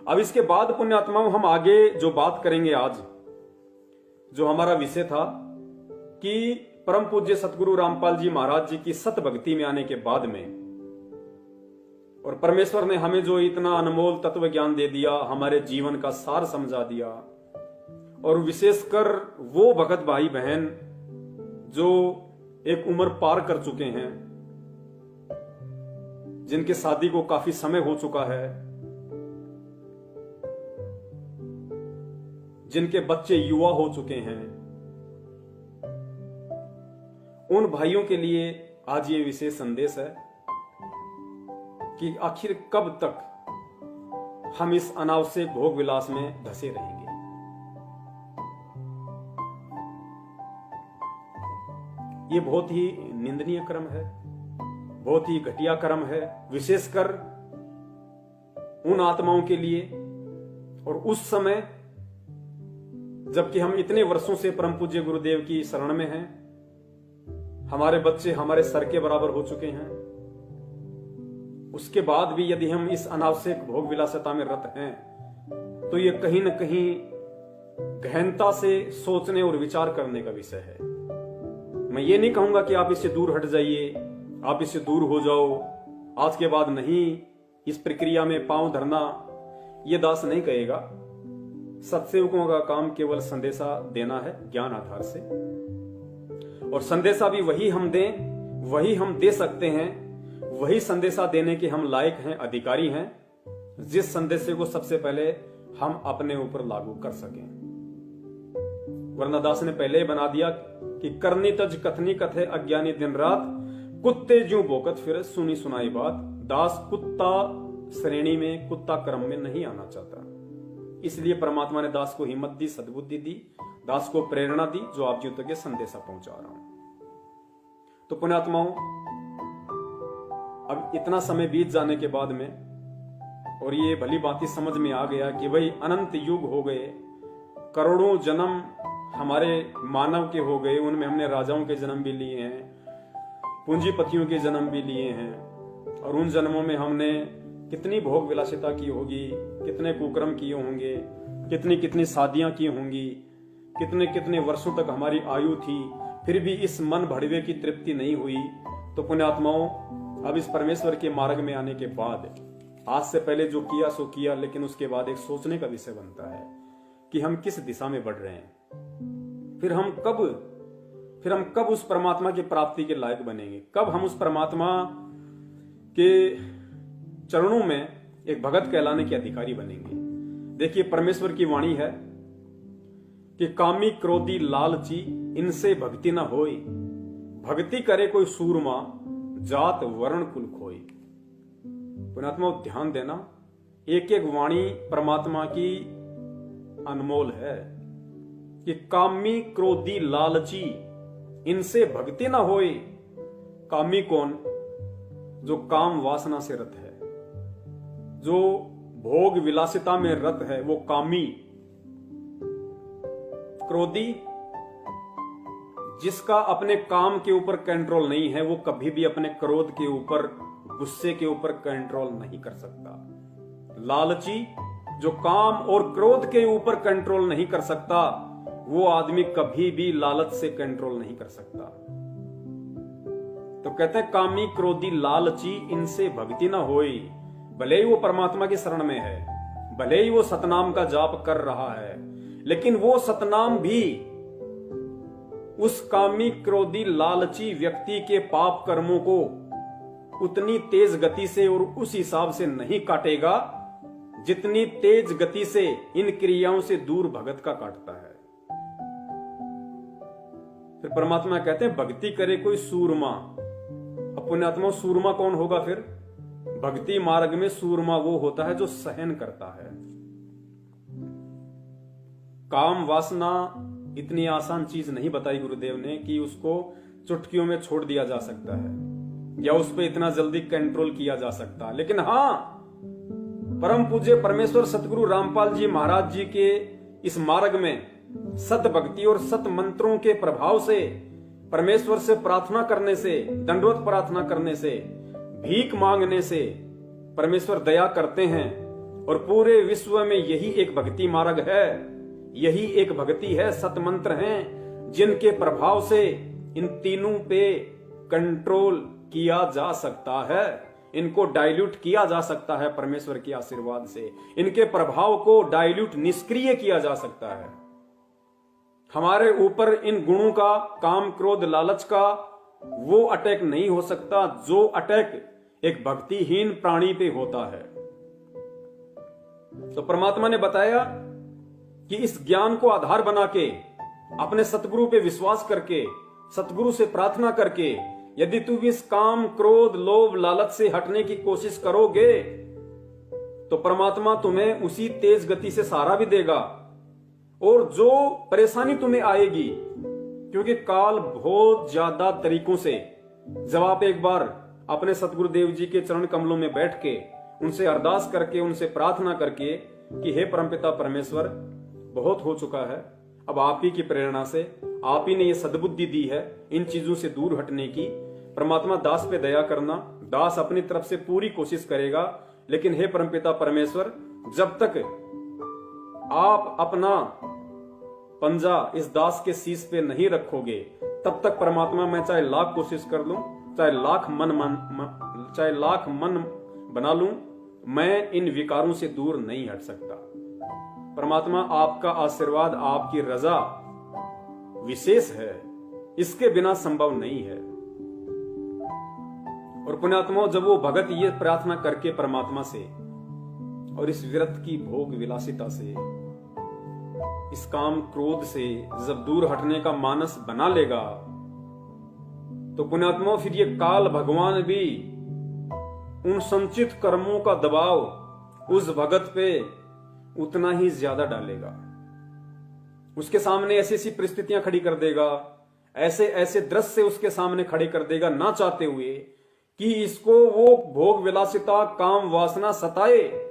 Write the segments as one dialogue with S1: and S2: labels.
S1: अब इसके बाद पुण्यात्माओं हम आगे जो बात करेंगे आज, जो हमारा विषय था कि परम पूज्य सतगुरु रामपाल जी महाराज जी की सत भक्ति में आने के बाद में, और परमेश्वर ने हमें जो इतना अनमोल तत्व ज्ञान दे दिया, हमारे जीवन का सार समझा दिया, और विशेषकर वो भगत भाई बहन जो एक उम्र पार कर चुके हैं, जिनके शादी को काफी समय हो चुका है, जिनके बच्चे युवा हो चुके हैं, उन भाइयों के लिए आज ये विशेष संदेश है कि आखिर कब तक हम इस अनावश्यक भोग विलास में धंसे रहेंगे। ये बहुत ही निंदनीय कर्म है, बहुत ही घटिया कर्म है, विशेषकर उन आत्माओं के लिए। और उस समय जबकि हम इतने वर्षों से परम पूज्य गुरुदेव की शरण में हैं, हमारे बच्चे हमारे सर के बराबर हो चुके हैं, उसके बाद भी यदि हम इस अनावश्यक भोग विलासिता में रत हैं, तो ये कहीं न कहीं गहनता से सोचने और विचार करने का विषय है। मैं ये नहीं कहूंगा कि आप इससे दूर हट जाइए, आप इससे दूर हो जाओ, आज के बाद नहीं इस प्रक्रिया में पांव धरना, ये दास नहीं कहेगा। सत्सेवकों का काम केवल संदेशा देना है ज्ञान आधार से, और संदेशा भी वही हम दें, वही हम दे सकते हैं, वही संदेशा देने के हम लायक हैं, अधिकारी हैं, जिस संदेश को सबसे पहले हम अपने ऊपर लागू कर सकें। वरना दास ने पहले ही बना दिया कि करनी तज कथनी कथे अज्ञानी दिन रात, कुत्ते ज्यों भोकत फिर सुनी सुनाई बात। दास कुत्ता श्रेणी में, कुत्ता क्रम में नहीं आना चाहता, इसलिए परमात्मा ने दास को हिम्मत दी, सद्बुद्धि दी, दास को प्रेरणा दी, जो आप जी तक ये संदेशा पहुंचा रहा हूं। तो पुण्यात्माओं, अब इतना समय बीत जाने के बाद में, और ये भली बात समझ में आ गया कि भाई अनंत युग हो गए, करोड़ों जन्म हमारे मानव के हो गए, उनमें हमने राजाओं के जन्म भी लिए हैं, पूंजीपतियों के जन्म भी लिए हैं, और उन जन्मों में हमने कितनी भोग विलासिता की होगी, कितने कुकर्म किए होंगे, कितनी कितनी शादियां की होंगी, कितने कितने वर्षों तक हमारी आयु थी, फिर भी इस मन भड़वे की तृप्ति नहीं हुई। तो पुण्यात्माओं, अब इस परमेश्वर के मार्ग में आने के बाद, आज से पहले जो किया सो किया, लेकिन उसके बाद एक सोचने का विषय बनता है कि हम किस दिशा में बढ़ रहे हैं, फिर हम कब उस परमात्मा की प्राप्ति के लायक बनेंगे, कब हम उस परमात्मा के चरणों में एक भगत कहलाने के अधिकारी बनेंगे। देखिए, परमेश्वर की वाणी है कि कामी क्रोधी लालची इनसे भक्ति न होई, भक्ति करे कोई सूरमा जात वर्ण कुल खोई। पुण्यात्मा ध्यान देना, एक एक वाणी परमात्मा की अनमोल है कि कामी क्रोधी लालची इनसे भक्ति न होई। कामी कौन? जो काम वासना से रत है, जो भोग विलासिता में रत है, वो कामी। क्रोधी, जिसका अपने काम के ऊपर कंट्रोल नहीं है, वो कभी भी अपने क्रोध के ऊपर, गुस्से के ऊपर कंट्रोल नहीं कर सकता। लालची, जो काम और क्रोध के ऊपर कंट्रोल नहीं कर सकता, वो आदमी कभी भी लालच से कंट्रोल नहीं कर सकता। तो कहते हैं कामी क्रोधी लालची इनसे भक्ति ना होई। भले ही वो परमात्मा की शरण में है, भले ही वो सतनाम का जाप कर रहा है, लेकिन वो सतनाम भी उस कामी क्रोधी लालची व्यक्ति के पाप कर्मों को उतनी तेज गति से और उस हिसाब से नहीं काटेगा जितनी तेज गति से इन क्रियाओं से दूर भगत का काटता है। फिर परमात्मा कहते हैं भक्ति करे कोई सूरमा। अब पुण्यात्मा, सूरमा कौन होगा? फिर भक्ति मार्ग में सूरमा वो होता है जो सहन करता है। काम वासना इतनी आसान चीज नहीं बताई गुरुदेव ने कि उसको चुटकियों में छोड़ दिया जा सकता है या उस पर इतना जल्दी कंट्रोल किया जा सकता। लेकिन हां, परम पूज्य परमेश्वर सतगुरु रामपाल जी महाराज जी के इस मार्ग में सत भक्ति और सत मंत्रों के प्रभाव से, परमेश्वर से प्रार्थना करने से, दंडवत प्रार्थना करने से, भीख मांगने से परमेश्वर दया करते हैं और पूरे विश्व में यही एक भक्ति मार्ग है, यही एक भक्ति है, सत मंत्र हैं जिनके प्रभाव से इन तीनों पे कंट्रोल किया जा सकता है, इनको डाइल्यूट किया जा सकता है परमेश्वर के आशीर्वाद से, इनके प्रभाव को डाइल्यूट निष्क्रिय किया जा सकता है। हमारे ऊपर इन गुणों का, काम क्रोध लालच का वो अटैक नहीं हो सकता जो अटैक एक भक्तिहीन प्राणी पे होता है। तो परमात्मा ने बताया कि इस ज्ञान को आधार बना के, अपने सतगुरु पे विश्वास करके, सतगुरु से प्रार्थना करके, यदि तुम इस काम क्रोध लोभ लालच से हटने की कोशिश करोगे तो परमात्मा तुम्हें उसी तेज गति से सहारा भी देगा। और जो परेशानी तुम्हें आएगी, क्योंकि काल बहुत ज्यादा तरीकों से, जब आप एक बार अपने सतगुरुदेव जी के चरण कमलों में बैठ के उनसे अरदास करके, उनसे प्रार्थना करके कि हे परमपिता परमेश्वर, बहुत हो चुका है, अब आप ही की प्रेरणा से, आप ही ने ये सद्बुद्धि दी है इन चीजों से दूर हटने की, परमात्मा दास पे दया करना। दास अपनी तरफ से पूरी कोशिश करेगा, लेकिन हे परमपिता परमेश्वर, जब तक आप अपना पंजा इस दास के शीश पे नहीं रखोगे, तब तक परमात्मा मैं चाहे लाख कोशिश कर लूं, चाहे लाख मन बना लूं, मैं इन विकारों से दूर नहीं हट सकता। परमात्मा आपका आशीर्वाद, आपकी रजा विशेष है, इसके बिना संभव नहीं है। और पुण्यात्माओं, जब वो भगत ये प्रार्थना करके परमात्मा से और इस विरत की भोग विलासिता से, इस काम क्रोध से जब दूर हटने का मानस बना लेगा, तो पुण्यात्माओं फिर ये काल भगवान भी उन संचित कर्मों का दबाव उस भगत पे उतना ही ज्यादा डालेगा। उसके सामने ऐसी ऐसी परिस्थितियां खड़ी कर देगा, ऐसे ऐसे दृश्य उसके सामने खड़े कर देगा, ना चाहते हुए, कि इसको वो भोग विलासिता काम वासना सताए,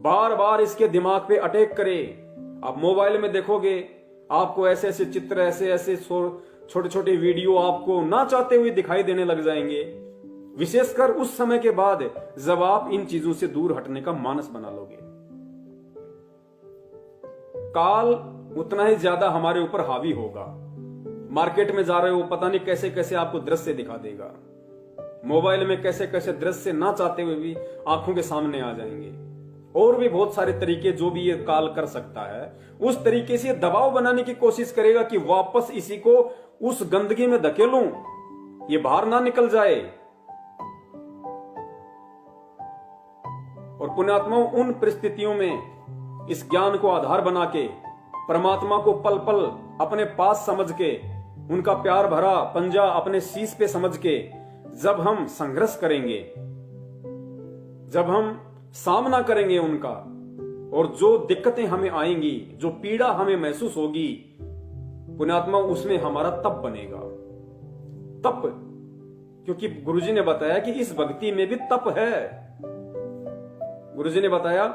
S1: बार बार इसके दिमाग पे अटैक करे। आप मोबाइल में देखोगे, आपको ऐसे ऐसे चित्र, ऐसे ऐसे छोटे छोटे वीडियो आपको ना चाहते हुए दिखाई देने लग जाएंगे, विशेषकर उस समय के बाद जब आप इन चीजों से दूर हटने का मानस बना लोगे। काल उतना ही ज्यादा हमारे ऊपर हावी होगा। मार्केट में जा रहे हो, पता नहीं कैसे कैसे आपको दृश्य दिखा देगा, मोबाइल में कैसे कैसे दृश्य ना चाहते हुए भी आंखों के सामने आ जाएंगे। और भी बहुत सारे तरीके जो भी ये काल कर सकता है, उस तरीके से दबाव बनाने की कोशिश करेगा कि वापस इसी को उस गंदगी में धकेलूं, ये बाहर ना निकल जाए। और पुण्यात्माओं, उन परिस्थितियों में इस ज्ञान को आधार बना के, परमात्मा को पल पल अपने पास समझ के, उनका प्यार भरा पंजा अपने शीश पे समझ के, जब हम संघर्ष करेंगे, जब हम सामना करेंगे उनका, और जो दिक्कतें हमें आएंगी, जो पीड़ा हमें महसूस होगी, पुण्यात्मा, उसमें हमारा तप बनेगा। तप, क्योंकि गुरुजी ने बताया कि इस भक्ति में भी तप है। गुरुजी ने बताया,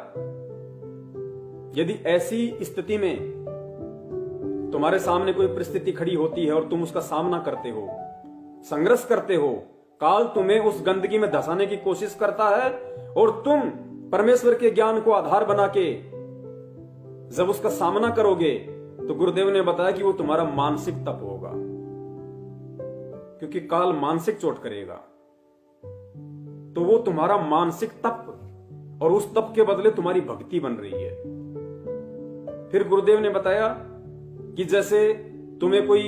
S1: यदि ऐसी स्थिति में तुम्हारे सामने कोई परिस्थिति खड़ी होती है और तुम उसका सामना करते हो, संघर्ष करते हो, काल तुम्हें उस गंदगी में धसाने की कोशिश करता है, और तुम परमेश्वर के ज्ञान को आधार बना के जब उसका सामना करोगे, तो गुरुदेव ने बताया कि वो तुम्हारा मानसिक तप होगा, क्योंकि काल मानसिक चोट करेगा। तो वो तुम्हारा मानसिक तप, और उस तप के बदले तुम्हारी भक्ति बन रही है। फिर गुरुदेव ने बताया कि जैसे तुम्हें कोई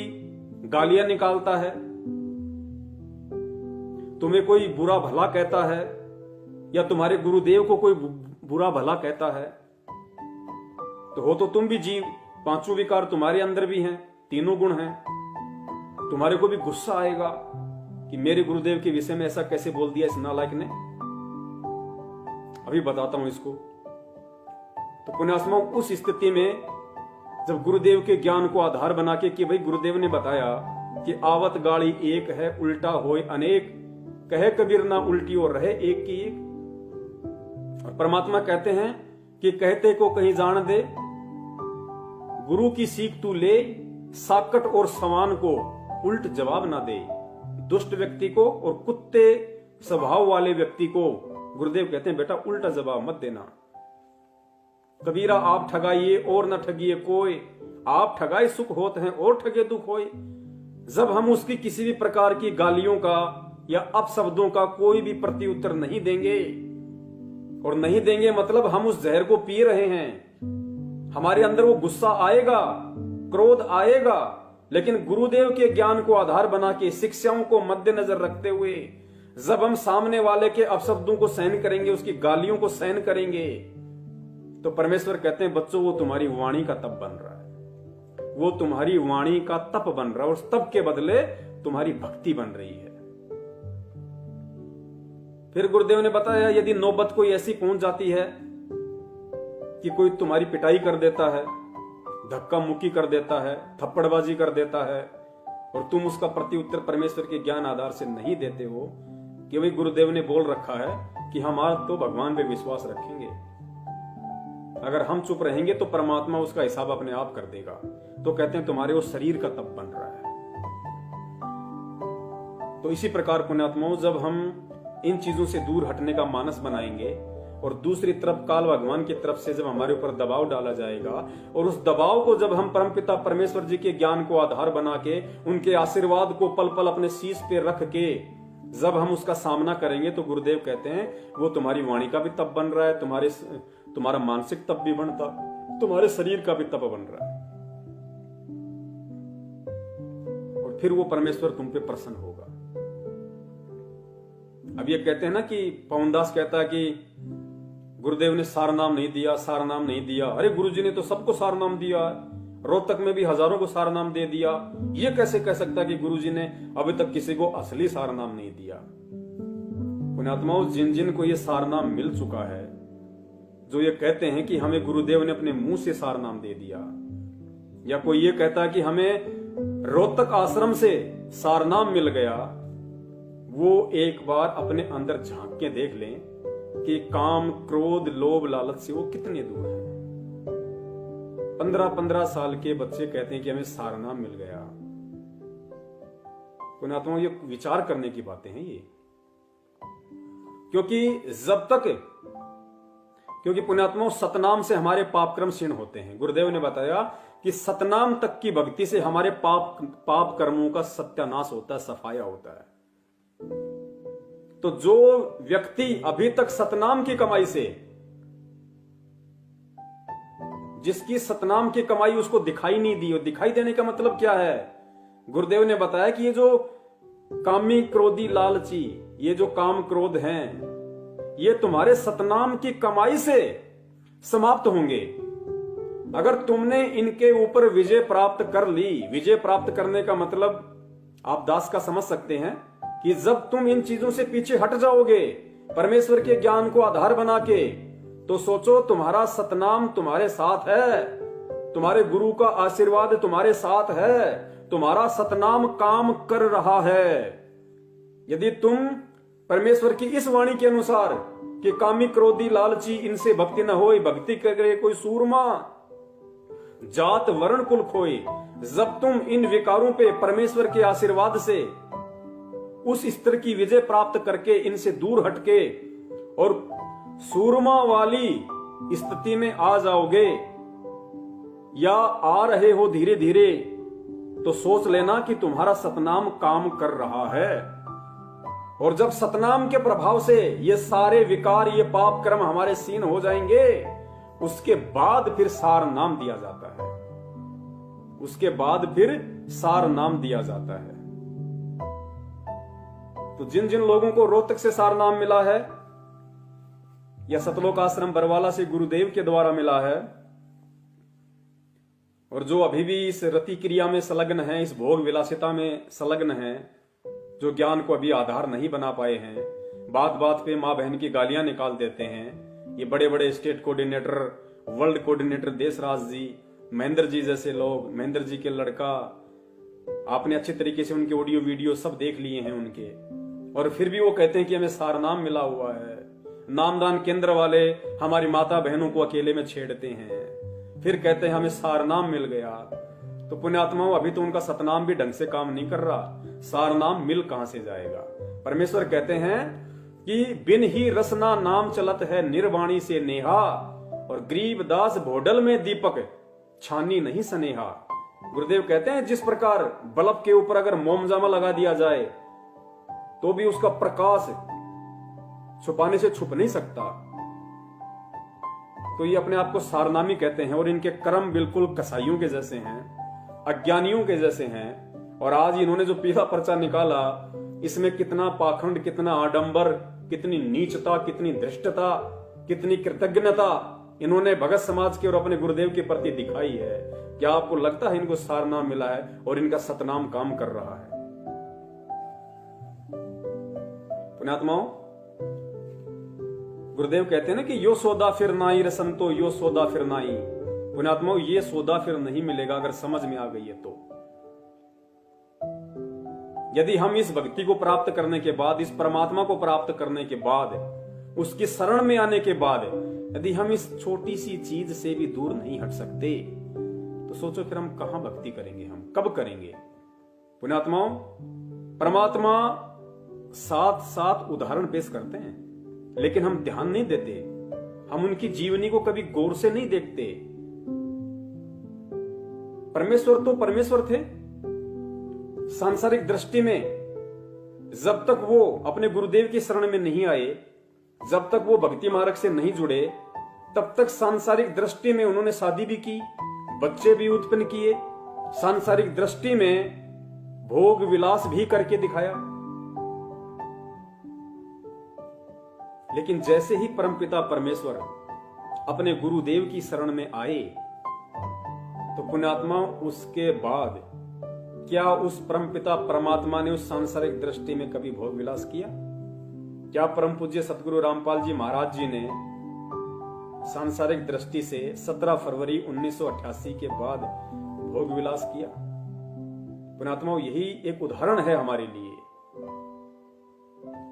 S1: गालियां निकालता है, तुम्हें कोई बुरा भला कहता है, या तुम्हारे गुरुदेव को कोई बुरा भला कहता है, तो हो तो तुम भी जीव, पांचों विकार तुम्हारे अंदर भी हैं, तीनों गुण हैं। तुम्हारे को भी गुस्सा आएगा कि मेरे गुरुदेव के विषय में ऐसा कैसे बोल दिया इस नालायक ने। अभी बताता हूं इसको। तो पुण्यात्मा, उस स्थिति में जब गुरुदेव के ज्ञान को आधार बना के कि भाई गुरुदेव ने बताया कि आवत गाड़ी एक है, उल्टा होए अनेक, कहे कबीर ना उल्टी और रहे एक की एक। और परमात्मा कहते हैं कि कहते को कहीं जान दे, गुरु की सीख तू ले, साकट और समान को उल्ट जवाब ना दे। दुष्ट व्यक्ति को और कुत्ते स्वभाव वाले व्यक्ति को गुरुदेव कहते हैं बेटा उल्टा जवाब मत देना, कबीरा आप ठगाइए और न ठगिए कोई, आप ठगाए सुख होत हैं और ठगे दुख होए। जब हम उसकी किसी भी प्रकार की गालियों का या अपशब्दों का कोई भी प्रत्युत्तर नहीं देंगे, और नहीं देंगे मतलब हम उस जहर को पी रहे हैं, हमारे अंदर वो गुस्सा आएगा, क्रोध आएगा, लेकिन गुरुदेव के ज्ञान को आधार बना के, शिक्षाओं को मद्देनजर रखते हुए जब हम सामने वाले के अपशब्दों को सहन करेंगे, उसकी गालियों को सहन करेंगे, तो परमेश्वर कहते हैं बच्चों वो तुम्हारी वाणी का तप बन रहा है, वो तुम्हारी वाणी का तप बन रहा है, और उस तप के बदले तुम्हारी भक्ति बन रही है। फिर गुरुदेव ने बताया यदि नौबत कोई ऐसी पहुंच जाती है कि कोई तुम्हारी पिटाई कर देता है, धक्का मुक्की कर देता है, थप्पड़बाजी कर देता है, और तुम उसका प्रत्युत्तर परमेश्वर के ज्ञान आधार से नहीं देते हो, कि भाई गुरुदेव ने बोल रखा है कि हम आज तो भगवान पे विश्वास रखेंगे, अगर हम चुप रहेंगे तो परमात्मा उसका हिसाब अपने आप कर देगा, तो कहते हैं तुम्हारे वो शरीर का तप बन रहा है। तो इसी प्रकार पुण्यात्माओं, जब हम इन चीजों से दूर हटने का मानस बनाएंगे, और दूसरी तरफ काल भगवान की तरफ से जब हमारे ऊपर दबाव डाला जाएगा, और उस दबाव को जब हम परमपिता परमेश्वर जी के ज्ञान को आधार बना के, उनके आशीर्वाद को पल पल अपने शीश पे रख के जब हम उसका सामना करेंगे, तो गुरुदेव कहते हैं वो तुम्हारी वाणी का भी तप बन रहा है, तुम्हारा मानसिक तप भी बनता, तुम्हारे शरीर का भी तप बन रहा है, और फिर वो परमेश्वर तुम पे प्रसन्न होगा। अब ये कहते हैं ना कि पवनदास कहता है कि गुरुदेव ने सार नाम नहीं दिया, सार नाम नहीं दिया। अरे गुरुजी ने तो सबको सार नाम दिया, रोहतक में भी हजारों को सार नाम दे दिया, ये कैसे कह सकता कि गुरुजी ने अभी तक किसी को असली सार नाम नहीं दिया। पुण्यात्माओं, जिन जिन को ये सार नाम मिल चुका है, जो ये कहते हैं कि हमें गुरुदेव ने अपने मुंह से सार नाम दे दिया, या कोई ये कहता है कि हमें रोहतक आश्रम से सार नाम मिल गया, वो एक बार अपने अंदर झांक के देख लें कि काम, क्रोध, लोभ, लालच से वो कितने दूर है। 15-15 साल के बच्चे कहते हैं कि हमें सार नाम मिल गया। पुण्यात्माओं, ये विचार करने की बातें हैं ये, क्योंकि पुण्यात्माओं सतनाम से हमारे पाप कर्म क्षीण होते हैं। गुरुदेव ने बताया कि सतनाम तक की भक्ति से हमारे पाप कर्मों का सत्यानाश होता है, सफाया होता है। तो जो व्यक्ति अभी तक सतनाम की कमाई से, जिसकी सतनाम की कमाई उसको दिखाई नहीं दी, और दिखाई देने का मतलब क्या है, गुरुदेव ने बताया कि ये जो कामी, क्रोधी, लालची, ये जो काम क्रोध हैं, ये तुम्हारे सतनाम की कमाई से समाप्त होंगे। अगर तुमने इनके ऊपर विजय प्राप्त कर ली, विजय प्राप्त करने का मतलब आप दास का समझ सकते हैं कि जब तुम इन चीजों से पीछे हट जाओगे, परमेश्वर के ज्ञान को आधार बना के, तो सोचो तुम्हारा सतनाम तुम्हारे साथ है, तुम्हारे गुरु का आशीर्वाद तुम्हारे साथ है, तुम्हारा सतनाम काम कर रहा है। यदि तुम परमेश्वर की इस वाणी के अनुसार कि कामी, क्रोधी, लालची, इनसे भक्ति न होई, भक्ति करे कोई सूरमा, जात वर्ण कुल खोई, जब तुम इन विकारों पे परमेश्वर के आशीर्वाद से उस स्तर की विजय प्राप्त करके इनसे दूर हटके और सूरमा वाली स्थिति में आ जाओगे, या आ रहे हो धीरे धीरे, तो सोच लेना कि तुम्हारा सतनाम काम कर रहा है। और जब सतनाम के प्रभाव से ये सारे विकार, ये पाप कर्म हमारे सीन हो जाएंगे, उसके बाद फिर सार नाम दिया जाता है, उसके बाद फिर सार नाम दिया जाता है। तो जिन जिन लोगों को रोहतक से सार नाम मिला है, या सतलोक आश्रम बरवाला से गुरुदेव के द्वारा मिला है, और जो अभी भी इस रति क्रिया में संलग्न है, इस भोग विलासिता में संलग्न है, जो ज्ञान को अभी आधार नहीं बना पाए हैं, बात बात पे माँ बहन की गालियां निकाल देते हैं, ये बड़े बड़े state coordinator, world coordinator Deshraj ji, Mahendra ji जैसे लोग, महेंद्र जी के लड़का, आपने अच्छे तरीके से उनके ऑडियो वीडियो सब देख लिए हैं उनके, और फिर भी वो कहते हैं कि हमें सार नाम मिला हुआ है। नामदान केंद्र वाले हमारी माता बहनों को अकेले में छेड़ते हैं, फिर कहते हैं हमें सार नाम मिल गया। तो पुण्यात्माओं, अभी तो उनका सतनाम भी ढंग से काम नहीं कर रहा, सार नाम मिल कहां से जाएगा। परमेश्वर कहते हैं कि बिन ही रसना नाम चलत है निर्वाणी से नेहा, और गरीब दास भोडल में दीपक छानी नहीं सनेहा। गुरुदेव कहते हैं जिस प्रकार बल्ब के ऊपर अगर मोमजामा लगा दिया जाए तो भी उसका प्रकाश छुपाने से छुप नहीं सकता, तो ये अपने आप को सारनामी कहते हैं और इनके कर्म बिल्कुल कसाईयों के जैसे हैं, अज्ञानियों के जैसे हैं। और आज इन्होंने जो पीला पर्चा निकाला इसमें कितना पाखंड, कितना आडंबर, कितनी नीचता, कितनी धृष्टता, कितनी कृतज्ञता इन्होंने भगत समाज के और अपने गुरुदेव के प्रति दिखाई है। क्या आपको लगता है इनको सारनाम मिला है और इनका सतनाम काम कर रहा है? पुण्यात्माओं, गुरुदेव कहते हैं ना कि यो सौदा फिर नाई रसंतो, यो सौदा फिर नाई। पुण्यात्माओं, ये सौदा फिर नहीं मिलेगा अगर समझ में आ गई है तो। यदि हम इस भक्ति को प्राप्त करने के बाद, इस परमात्मा को प्राप्त करने के बाद, उसकी शरण में आने के बाद यदि हम इस छोटी सी चीज से भी दूर नहीं हट सकते तो सोचो फिर हम कहां भक्ति करेंगे, हम कब करेंगे? पुण्यात्माओं, परमात्मा साथ साथ उदाहरण पेश करते हैं लेकिन हम ध्यान नहीं देते, हम उनकी जीवनी को कभी गौर से नहीं देखते। परमेश्वर तो परमेश्वर थे सांसारिक दृष्टि में। जब तक वो अपने गुरुदेव की शरण में नहीं आए, जब तक वो भक्ति मार्ग से नहीं जुड़े, तब तक सांसारिक दृष्टि में उन्होंने शादी भी की, बच्चे भी उत्पन्न किए, सांसारिक दृष्टि में भोग विलास भी करके दिखाया। लेकिन जैसे ही परमपिता परमेश्वर अपने गुरुदेव की शरण में आए तो पुण्यात्मा उसके बाद क्या उस परमपिता परमात्मा ने उस सांसारिक दृष्टि में कभी भोग विलास किया? क्या परम पूज्य सतगुरु रामपाल जी महाराज जी ने सांसारिक दृष्टि से 17 फरवरी 1988 के बाद भोग विलास किया? पुण्यात्माओं, यही एक उदाहरण है हमारे लिए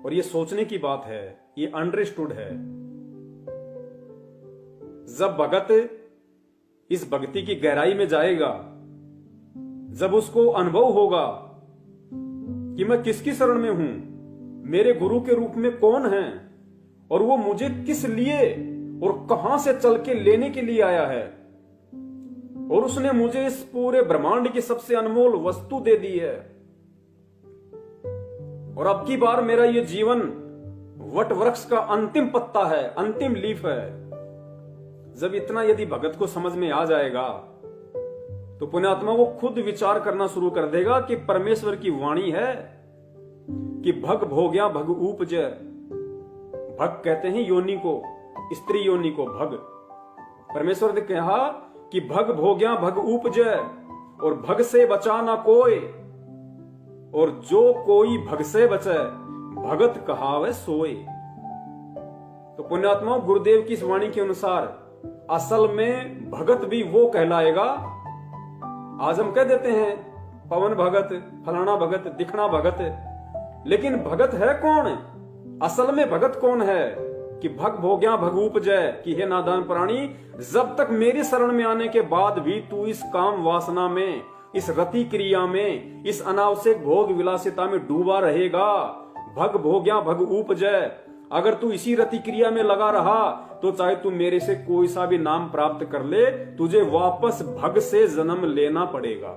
S1: और ये सोचने की बात है, ये अंडरस्टूड है। जब भगत इस भक्ति की गहराई में जाएगा, जब उसको अनुभव होगा कि मैं किसकी शरण में हूं, मेरे गुरु के रूप में कौन है और वो मुझे किस लिए और कहां से चल के लेने के लिए आया है, और उसने मुझे इस पूरे ब्रह्मांड की सबसे अनमोल वस्तु दे दी है, और अब की बार मेरा ये जीवन वट वृक्ष का अंतिम पत्ता है, अंतिम लीफ है। जब इतना यदि भगत को समझ में आ जाएगा तो पुण्यात्मा वो खुद विचार करना शुरू कर देगा कि परमेश्वर की वाणी है कि भग भोग्या भग उपजय। भग कहते हैं योनि को, स्त्री योनि को भग। परमेश्वर ने कहा कि भग भोग्या भग उपजय, और भग से बचा ना कोई, और जो कोई भग से बचे भगत कहावे सोए। तो पुण्यात्माओं, गुरुदेव की इस वाणी के अनुसार असल में भगत भी वो कहलाएगा। आज हम कह देते हैं पवन भगत, फलाना भगत, दिखना भगत, लेकिन भगत है कौन? असल में भगत कौन है? कि भग भोग्या भग उपजय, कि हे नादान प्राणी, जब तक मेरी शरण में आने के बाद भी तू इस काम वासना में, इस रति क्रिया में, इस अनावश्यक भोग विलासिता में डूबा रहेगा, भग भोग्या भग उपजय, अगर तू इसी रति क्रिया में लगा रहा तो चाहे तू मेरे से कोई सा भी नाम प्राप्त कर ले, तुझे वापस भग से जन्म लेना पड़ेगा।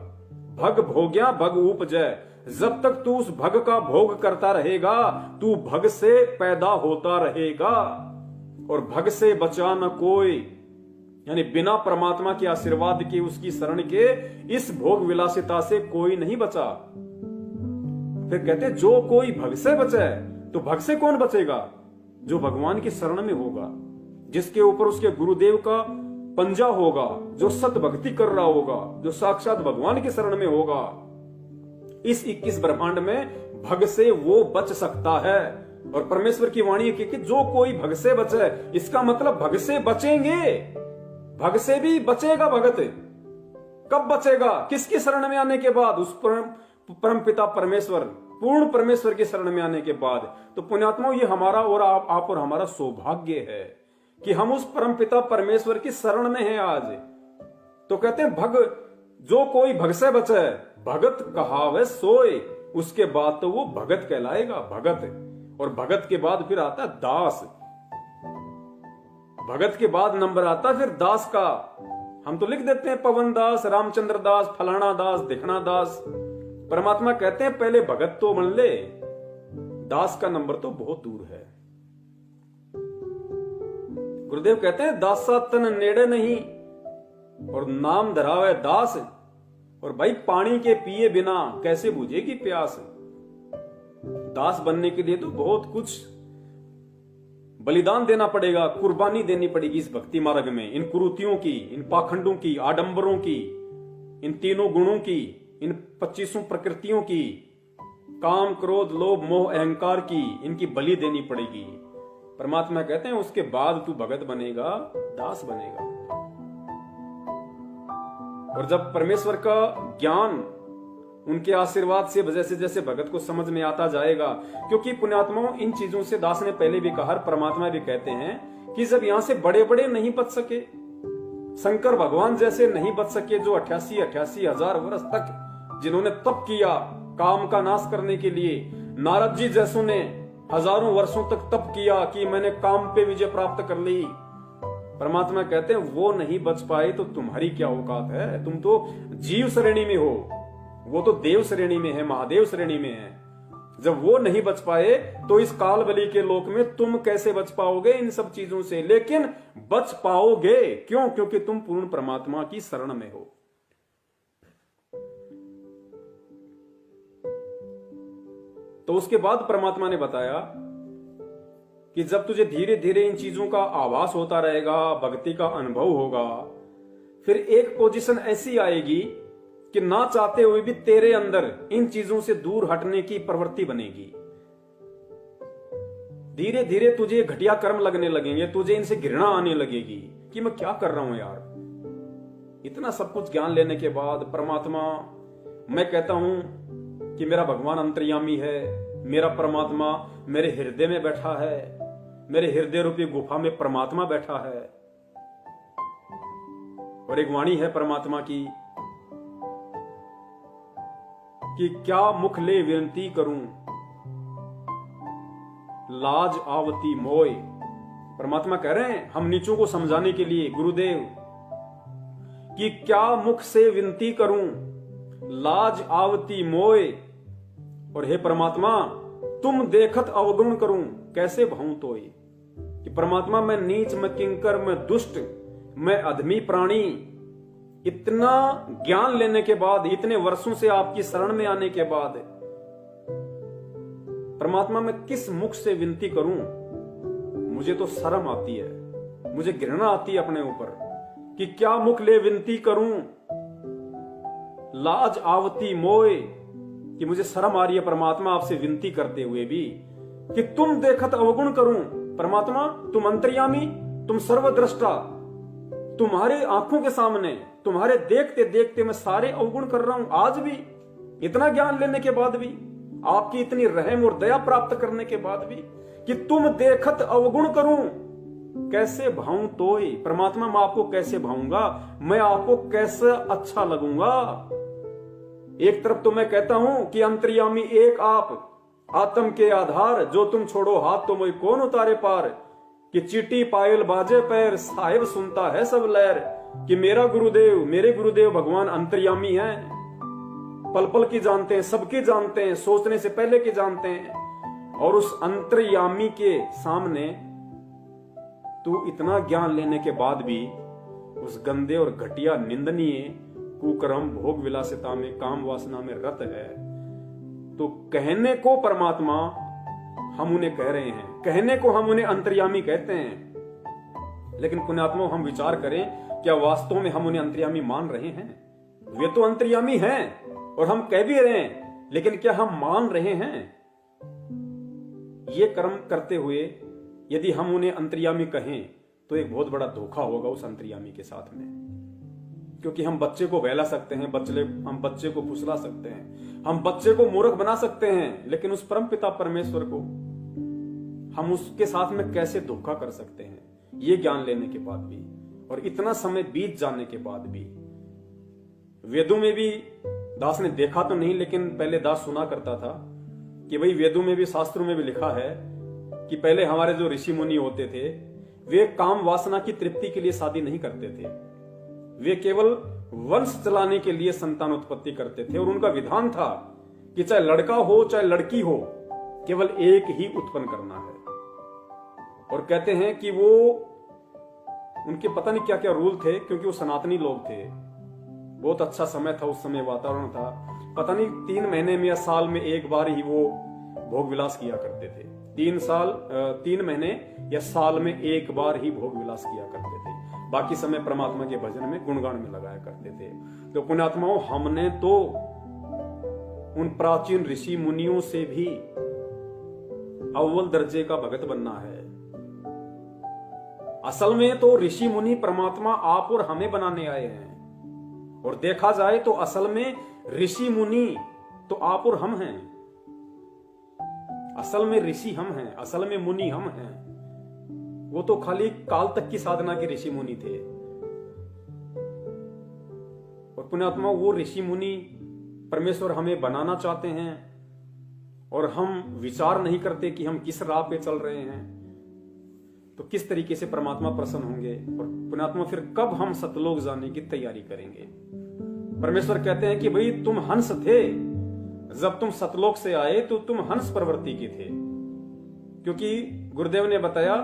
S1: भग भोग्या भग उपजय, जब तक तू उस भग का भोग करता रहेगा तू भग से पैदा होता रहेगा, और भग से बचा न कोई, यानी बिना परमात्मा के आशीर्वाद के, उसकी शरण के, इस भोग विलासिता से कोई नहीं बचा। फिर कहते जो कोई भग से बचे, तो भग से कौन बचेगा? जो भगवान की शरण में होगा, जिसके ऊपर उसके गुरुदेव का पंजा होगा, जो सत भक्ति कर रहा होगा, जो साक्षात भगवान की शरण में होगा। इस 21 ब्रह्मांड में भग से वो बच सकता है। और परमेश्वर की वाणी है कि जो कोई भग से बचे, इसका मतलब भग से बचेंगे, भग से भी बचेगा भगत। कब बचेगा? किसकी शरण में आने के बाद? उस परम पिता परमेश्वर, पूर्ण परमेश्वर की शरण में आने के बाद। तो पुण्यात्माओं, ये हमारा और आप और हमारा सौभाग्य है कि हम उस परम पिता परमेश्वर की शरण में हैं आज। तो कहते हैं भग, जो कोई भग से बचे भगत कहावे सोए, उसके बाद तो वो भगत कहलाएगा, भगत। और भगत के बाद फिर आता है दास। भगत के बाद नंबर आता फिर दास का। हम तो लिख देते हैं पवन दास, रामचंद्र दास, फलाना दास, दिखना दास। परमात्मा कहते हैं पहले भगत तो बन ले, दास का नंबर तो बहुत दूर है। गुरुदेव कहते हैं दासा तन नेड़े नहीं और नाम धरावे दास। और भाई पानी के पिए बिना कैसे बुझेगी प्यास। दास बनने के लिए तो बहुत कुछ बलिदान देना पड़ेगा, कुर्बानी देनी पड़ेगी इस भक्ति मार्ग में। इन कुरीतियों की, इन पाखंडों की, आडंबरों की, इन तीनों गुणों की, इन 25 प्रकृतियों की, काम क्रोध लोभ मोह अहंकार की, इनकी बलि देनी पड़ेगी। परमात्मा कहते हैं उसके बाद तू भगत बनेगा, दास बनेगा। और जब परमेश्वर का ज्ञान उनके आशीर्वाद से जैसे जैसे भगत को समझ में आता जाएगा, क्योंकि पुण्यात्माओं इन चीजों से दास ने पहले भी कहा, परमात्मा भी कहते हैं कि जब यहां से बड़े बड़े नहीं बच सके, शंकर भगवान जैसे नहीं बच सके जो 88 हजार वर्ष तक जिन्होंने तप किया काम का नाश करने के लिए, नारद जी जैसों ने हजारों वर्षों तक तप किया कि मैंने काम पे विजय प्राप्त कर ली। परमात्मा कहते हैं वो नहीं बच पाए तो तुम्हारी क्या औकात है, तुम तो जीव श्रेणी में हो, वो तो देव श्रेणी में है, महादेव श्रेणी में है। जब वो नहीं बच पाए तो इस काल बलि के लोक में तुम कैसे बच पाओगे इन सब चीजों से। लेकिन बच पाओगे क्यों? क्योंकि तुम पूर्ण परमात्मा की शरण में हो। तो उसके बाद परमात्मा ने बताया कि जब तुझे धीरे धीरे इन चीजों का आभास होता रहेगा, भक्ति का अनुभव होगा, फिर एक पोजीशन ऐसी आएगी कि ना चाहते हुए भी तेरे अंदर इन चीजों से दूर हटने की प्रवृत्ति बनेगी। धीरे धीरे तुझे घटिया कर्म लगने लगेंगे, तुझे इनसे घृणा आने लगेगी कि मैं क्या कर रहा हूं यार। इतना सब कुछ ज्ञान लेने के बाद परमात्मा, मैं कहता हूं कि मेरा भगवान अंतर्यामी है, मेरा परमात्मा मेरे हृदय में बैठा है, मेरे हृदय रूपी गुफा में परमात्मा बैठा है। और एक वाणी है परमात्मा की कि क्या मुख ले विनती करूं, लाज आवती मोय। परमात्मा कह रहे हैं हम नीचों को समझाने के लिए, गुरुदेव, कि क्या मुख से विनती करूं, लाज आवती मोय। और हे परमात्मा तुम देखत अवगुण करूं, कैसे भाऊं तोय। कि परमात्मा मैं नीच, मैं किंकर, मैं दुष्ट, मैं अधमी प्राणी, इतना ज्ञान लेने के बाद, इतने वर्षों से आपकी शरण में आने के बाद, परमात्मा मैं किस मुख से विनती करूं। मुझे तो शर्म आती है, मुझे घृणा आती है अपने ऊपर कि क्या मुख ले विनती करूं, लाज आवती मोय। कि मुझे शर्म आ रही है परमात्मा आपसे विनती करते हुए भी कि तुम देखत अवगुण करूं। परमात्मा तुम अंतर्यामी, तुम सर्वद्रष्टा, तुम्हारे आंखों के सामने, तुम्हारे देखते देखते मैं सारे अवगुण कर रहा हूं। आज भी इतना ज्ञान लेने के बाद भी, आपकी इतनी रहम और दया प्राप्त करने के बाद भी, कि तुम देखत अवगुण करूं, कैसे भाऊं तोय। परमात्मा मैं आपको कैसे भाऊंगा, मैं आपको कैसे अच्छा लगूंगा। एक तरफ तो मैं कहता हूं कि अंतर्यामी एक आप, आत्म के आधार, जो तुम छोड़ो हाथ तो मैं कौन उतारे पार। कि चीटी पायल बाजे पैर, साहिब सुनता है सब लहर। कि मेरा गुरुदेव, मेरे गुरुदेव भगवान अंतर्यामी हैं, पल पल की जानते हैं, सबकी जानते हैं, सोचने से पहले की जानते हैं। और उस अंतर्यामी के सामने तू इतना ज्ञान लेने के बाद भी उस गंदे और घटिया निंदनीय कुकर्म भोग विलासिता में, काम वासना में रत है। तो कहने को परमात्मा हम उन्हें कह रहे हैं, कहने को हम उन्हें अंतर्यामी कहते हैं, लेकिन पुण्यात्मा हम विचार करें, क्या वास्तव में हम उन्हें अंतर्यामी मान रहे हैं? वे तो अंतर्यामी हैं और हम कह भी रहे हैं, लेकिन क्या हम मान रहे हैं? ये कर्म करते हुए यदि हम उन्हें अंतर्यामी कहें तो एक बहुत बड़ा धोखा होगा उस अंतर्यामी के साथ में। क्योंकि हम बच्चे को बहला सकते हैं, हम बच्चे को फुसला सकते हैं, हम बच्चे को मूर्ख बना सकते हैं, लेकिन उस परम पिता परमेश्वर को हम उसके साथ में कैसे धोखा कर सकते हैं, ये ज्ञान लेने के बाद भी, और इतना समय बीत जाने के बाद भी। वेदों में भी दास ने देखा तो नहीं, लेकिन पहले दास सुना करता था कि भाई वेदों में भी, शास्त्रों में भी लिखा है कि पहले हमारे जो ऋषि मुनि होते थे, वे काम वासना की तृप्ति के लिए शादी नहीं करते थे, वे केवल वंश चलाने के लिए संतान उत्पत्ति करते थे। और उनका विधान था कि चाहे लड़का हो चाहे लड़की हो, केवल एक ही उत्पन्न करना है। और कहते हैं कि वो उनके पता नहीं क्या क्या रूल थे, क्योंकि वो सनातनी लोग थे। बहुत अच्छा समय था उस समय, वातावरण था। पता नहीं 3 महीने में या साल में एक बार ही वो भोग विलास किया करते थे। 3 महीने या साल में एक बार ही भोग विलास किया करते थे। बाकी समय परमात्मा के भजन में, गुणगान में लगाया करते थे। तो पुण्यात्माओं, हमने तो उन प्राचीन ऋषि मुनियों से भी अव्वल दर्जे का भगत बनना है। असल में तो ऋषि मुनि परमात्मा आप और हमें बनाने आए हैं। और देखा जाए तो असल में ऋषि मुनि तो आप और हम हैं। असल में ऋषि हम हैं, असल में मुनि हम हैं। वो तो खाली काल तक की साधना के ऋषि मुनि थे। और पुण्यात्मा, वो ऋषि मुनि परमेश्वर हमें बनाना चाहते हैं, और हम विचार नहीं करते कि हम किस राह पे चल रहे हैं। तो किस तरीके से परमात्मा प्रसन्न होंगे, और पुण्यात्मा फिर कब हम सतलोक जाने की तैयारी करेंगे। परमेश्वर कहते हैं कि भाई तुम हंस थे, जब तुम सतलोक से आए तो तुम हंस प्रवृत्ति के थे। क्योंकि गुरुदेव ने बताया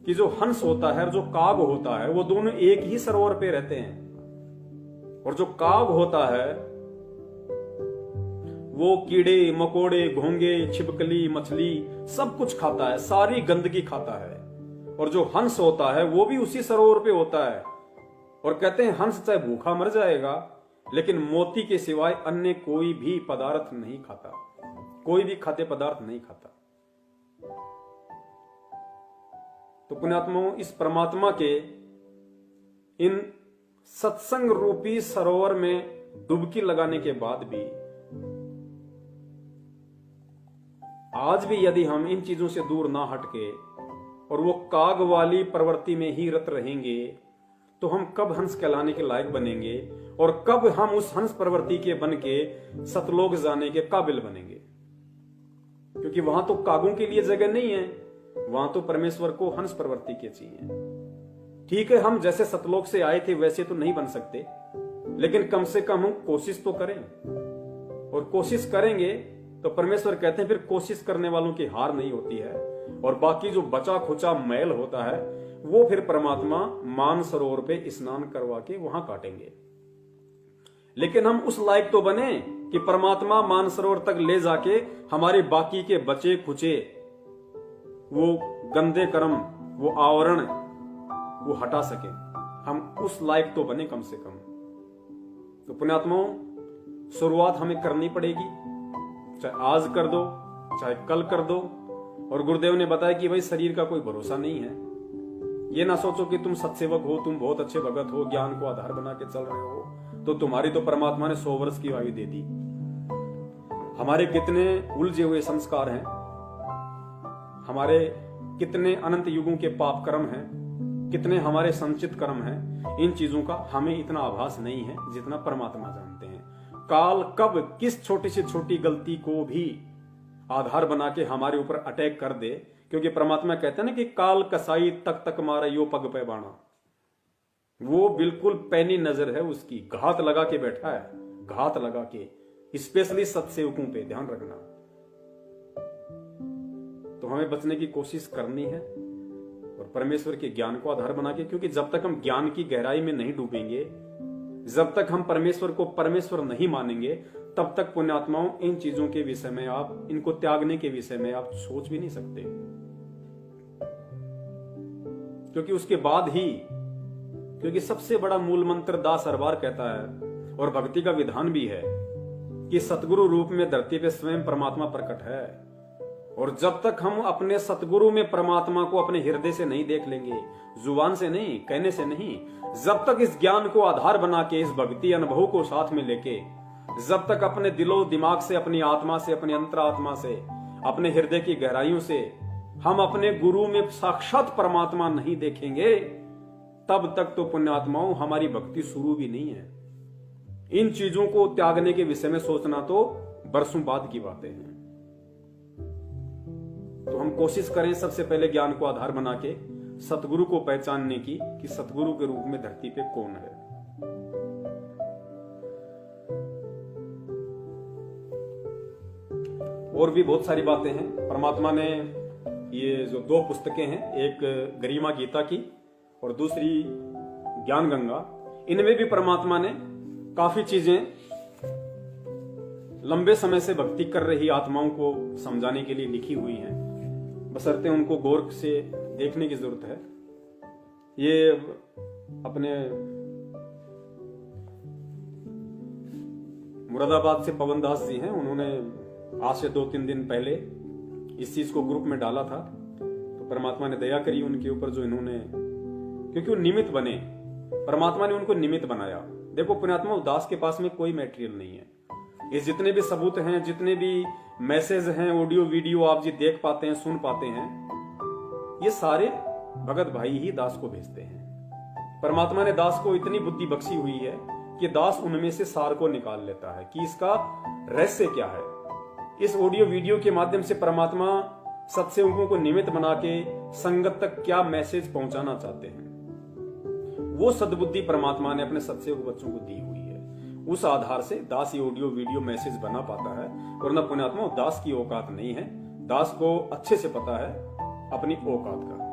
S1: कि जो हंस होता है और जो काग होता है, वो दोनों एक ही सरोवर पे रहते हैं। और जो काग होता है वो कीड़े मकोड़े, घोंगे, छिपकली, मछली सब कुछ खाता है, सारी गंदगी खाता है। और जो हंस होता है वो भी उसी सरोवर पे होता है। और कहते हैं हंस चाहे भूखा मर जाएगा, लेकिन मोती के सिवाय अन्य कोई भी पदार्थ नहीं खाता, कोई भी खाद्य पदार्थ नहीं खाता। तो पुण्यात्माओं, इस परमात्मा के इन सत्संग रूपी सरोवर में डुबकी लगाने के बाद भी आज भी यदि हम इन चीजों से दूर ना हटके और वो काग वाली प्रवृत्ति में ही रत रहेंगे, तो हम कब हंस कहलाने के लायक बनेंगे, और कब हम उस हंस प्रवृत्ति के बन के सतलोक जाने के काबिल बनेंगे। क्योंकि वहां तो कागों के लिए जगह नहीं है, वहां तो परमेश्वर को हंस प्रवृत्ति के चाहिए। ठीक है, हम जैसे सतलोक से आए थे वैसे तो नहीं बन सकते, लेकिन कम से कम हम कोशिश तो करें। और कोशिश करेंगे तो परमेश्वर कहते हैं फिर कोशिश करने वालों की हार नहीं होती है। और बाकी जो बचा खुचा मैल होता है वो फिर परमात्मा मान सरोवर पे स्नान करवा के वहां काटेंगे। लेकिन हम उस लायक तो बने कि परमात्मा मान सरोवर तक ले जाके हमारे बाकी के बचे खुचे वो गंदे कर्म, वो आवरण वो हटा सके। हम उस लायक तो बने कम से कम। तो पुण्यात्माओं, शुरुआत हमें करनी पड़ेगी, चाहे आज कर दो चाहे कल कर दो। और गुरुदेव ने बताया कि भाई शरीर का कोई भरोसा नहीं है। ये ना सोचो कि तुम सत्सेवक हो, तुम बहुत अच्छे भगत हो, ज्ञान को आधार बना के चल रहे हो, तो तुम्हारी तो परमात्मा ने 100 वर्ष की आयु दे दी। हमारे कितने उलझे हुए संस्कार हैं, हमारे कितने अनंत युगों के पाप कर्म हैं, कितने हमारे संचित कर्म हैं, इन चीजों का हमें इतना आभास नहीं है जितना परमात्मा जानते हैं। काल कब किस छोटी से छोटी गलती को भी आधार बना के हमारे ऊपर अटैक कर दे, क्योंकि परमात्मा कहते हैं ना कि काल कसाई तक तक मारा यो पग पे बाणा। वो बिल्कुल पैनी नजर है उसकी, घात लगा के बैठा है, घात लगा के, स्पेशली सत्सेवकों पे ध्यान रखना। तो हमें बचने की कोशिश करनी है और परमेश्वर के ज्ञान को आधार बना के, क्योंकि जब तक हम ज्ञान की गहराई में नहीं डूबेंगे, जब तक हम परमेश्वर को परमेश्वर नहीं मानेंगे, तब तक पुण्यात्माओं इन चीजों के विषय में आप, इनको त्यागने के विषय में आप सोच भी नहीं सकते। क्योंकि उसके बाद ही, क्योंकि सबसे बड़ा मूल मंत्र दास हर बार कहता है और भक्ति का विधान भी है कि सतगुरु रूप में धरती पे स्वयं परमात्मा प्रकट है। और जब तक हम अपने सतगुरु में परमात्मा को अपने हृदय से नहीं देख लेंगे, जुबान से नहीं, कहने से नहीं, जब तक इस ज्ञान को आधार बना के, इस भक्ति अनुभव को साथ में लेके, जब तक अपने दिलो दिमाग से, अपनी आत्मा से, अपनी अंतरात्मा से, अपने हृदय की गहराइयों से हम अपने गुरु में साक्षात परमात्मा नहीं देखेंगे, तब तक तो पुण्यात्माओं हमारी भक्ति शुरू भी नहीं है। इन चीजों को त्यागने के विषय में सोचना तो बरसों बाद की बातें हैं। तो हम कोशिश करें सबसे पहले ज्ञान को आधार बना के सतगुरु को पहचानने की कि सतगुरु के रूप में धरती पे कौन है। और भी बहुत सारी बातें हैं। परमात्मा ने ये जो 2 पुस्तकें हैं, एक गरिमा गीता की और दूसरी ज्ञान गंगा, इनमें भी परमात्मा ने काफी चीजें लंबे समय से भक्ति कर रही आत्माओं को समझाने के लिए लिखी हुई हैं, बशर्ते उनको गौर से देखने की जरूरत है। ये अपने मुरादाबाद से पवन दास जी हैं, उन्होंने आज से 2-3 दिन पहले इस चीज को ग्रुप में डाला था। तो परमात्मा ने दया करी उनके ऊपर, जो इन्होंने, क्योंकि वो निमित्त बने, परमात्मा ने उनको निमित्त बनाया। देखो पुण्यात्मा, दास के पास में कोई मटेरियल नहीं है। ये जितने भी सबूत हैं, जितने भी मैसेज हैं, ऑडियो वीडियो आप जी देख पाते हैं, सुन पाते हैं, ये सारे भगत भाई ही दास को भेजते हैं। परमात्मा ने दास को इतनी बुद्धि बख्शी हुई है कि दास उनमें से सार को निकाल लेता है कि इसका रहस्य क्या है। इस ऑडियो वीडियो के माध्यम से परमात्मा सत्संगों को निमित्त बना के संगत तक क्या मैसेज पहुंचाना चाहते हैं, वो सद्बुद्धि परमात्मा ने अपने सत्संग बच्चों को दी हुई है। उस आधार से दास ये ऑडियो वीडियो मैसेज बना पाता है, वरना पुण्यात्मा दास की औकात नहीं है। दास को अच्छे से पता है अपनी औकात का।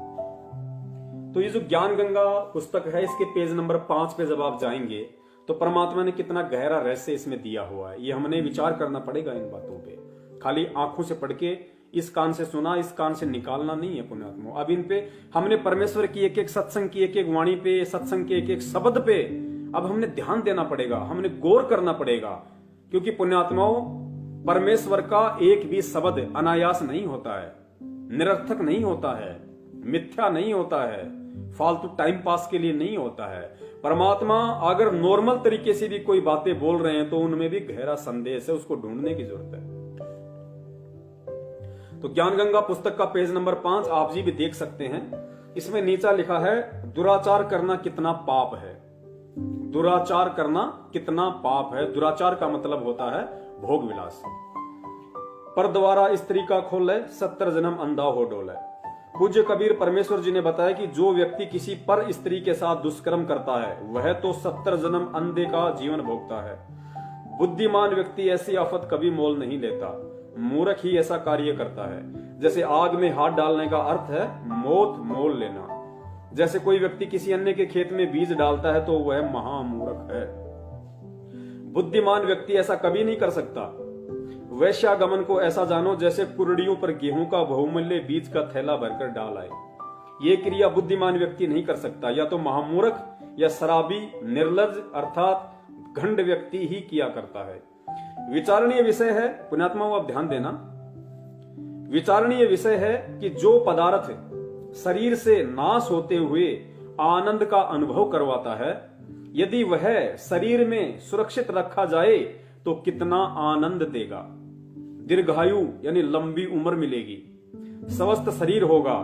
S1: तो ये जो ज्ञान गंगा पुस्तक है, इसके पेज नंबर 5 पे जब आप जाएंगे तो परमात्मा ने कितना गहरा रहस्य इसमें दिया हुआ है। ये हमने विचार करना पड़ेगा इन बातों पे। खाली आंखों से पढ़ के इस कान से सुना, इस कान से निकालना नहीं है पुण्यात्मा। अब इन पे हमने परमेश्वर की एक एक सत्संग की एक एक वाणी पे, सत्संग के एक एक शब्द पे अब हमने ध्यान देना पड़ेगा, हमने गौर करना पड़ेगा। क्योंकि पुण्यात्माओं, परमेश्वर का एक भी शब्द अनायास नहीं होता है, निरर्थक नहीं होता है, मिथ्या नहीं होता है, फालतू टाइम पास के लिए नहीं होता है। परमात्मा अगर नॉर्मल तरीके से भी कोई बातें बोल रहे हैं तो उनमें भी गहरा संदेश है, उसको ढूंढने की जरूरत है। तो ज्ञान गंगा पुस्तक का पेज नंबर 5 आप जी भी देख सकते हैं। इसमें नीचा लिखा है, दुराचार करना कितना पाप है। दुराचार करना कितना पाप है। दुराचार का मतलब होता है भोग विलास। पर द्वारा स्त्री का खोले, 70 जन्म अंधा हो डोले। पूज्य कबीर परमेश्वर जी ने बताया कि जो व्यक्ति किसी पर स्त्री के साथ दुष्कर्म करता है वह तो 70 जन्म अंधे का जीवन भोगता है। बुद्धिमान व्यक्ति ऐसी आफत कभी मोल नहीं लेता, मूर्ख ही ऐसा कार्य करता है। जैसे आग में हाथ डालने का अर्थ है मौत मोल लेना। जैसे कोई व्यक्ति किसी अन्य के खेत में बीज डालता है तो वह महामूर्ख है। बुद्धिमान व्यक्ति ऐसा कभी नहीं कर सकता। वैश्यागमन को ऐसा जानो जैसे कुरड़ियों पर गेहूं का बहुमूल्य बीज का थैला भरकर डाल आए। ये क्रिया बुद्धिमान व्यक्ति नहीं कर सकता। या तो महामूर्ख या शराबी निर्लज अर्थात घंड व्यक्ति ही किया करता है। विचारणीय विषय है पुण्यात्माओं, आप ध्यान देना, विचारणीय विषय है कि जो पदार्थ शरीर से नाश होते हुए आनंद का अनुभव करवाता है, यदि वह शरीर में सुरक्षित रखा जाए तो कितना आनंद देगा। दीर्घायु यानी लंबी उम्र मिलेगी, स्वस्थ शरीर होगा,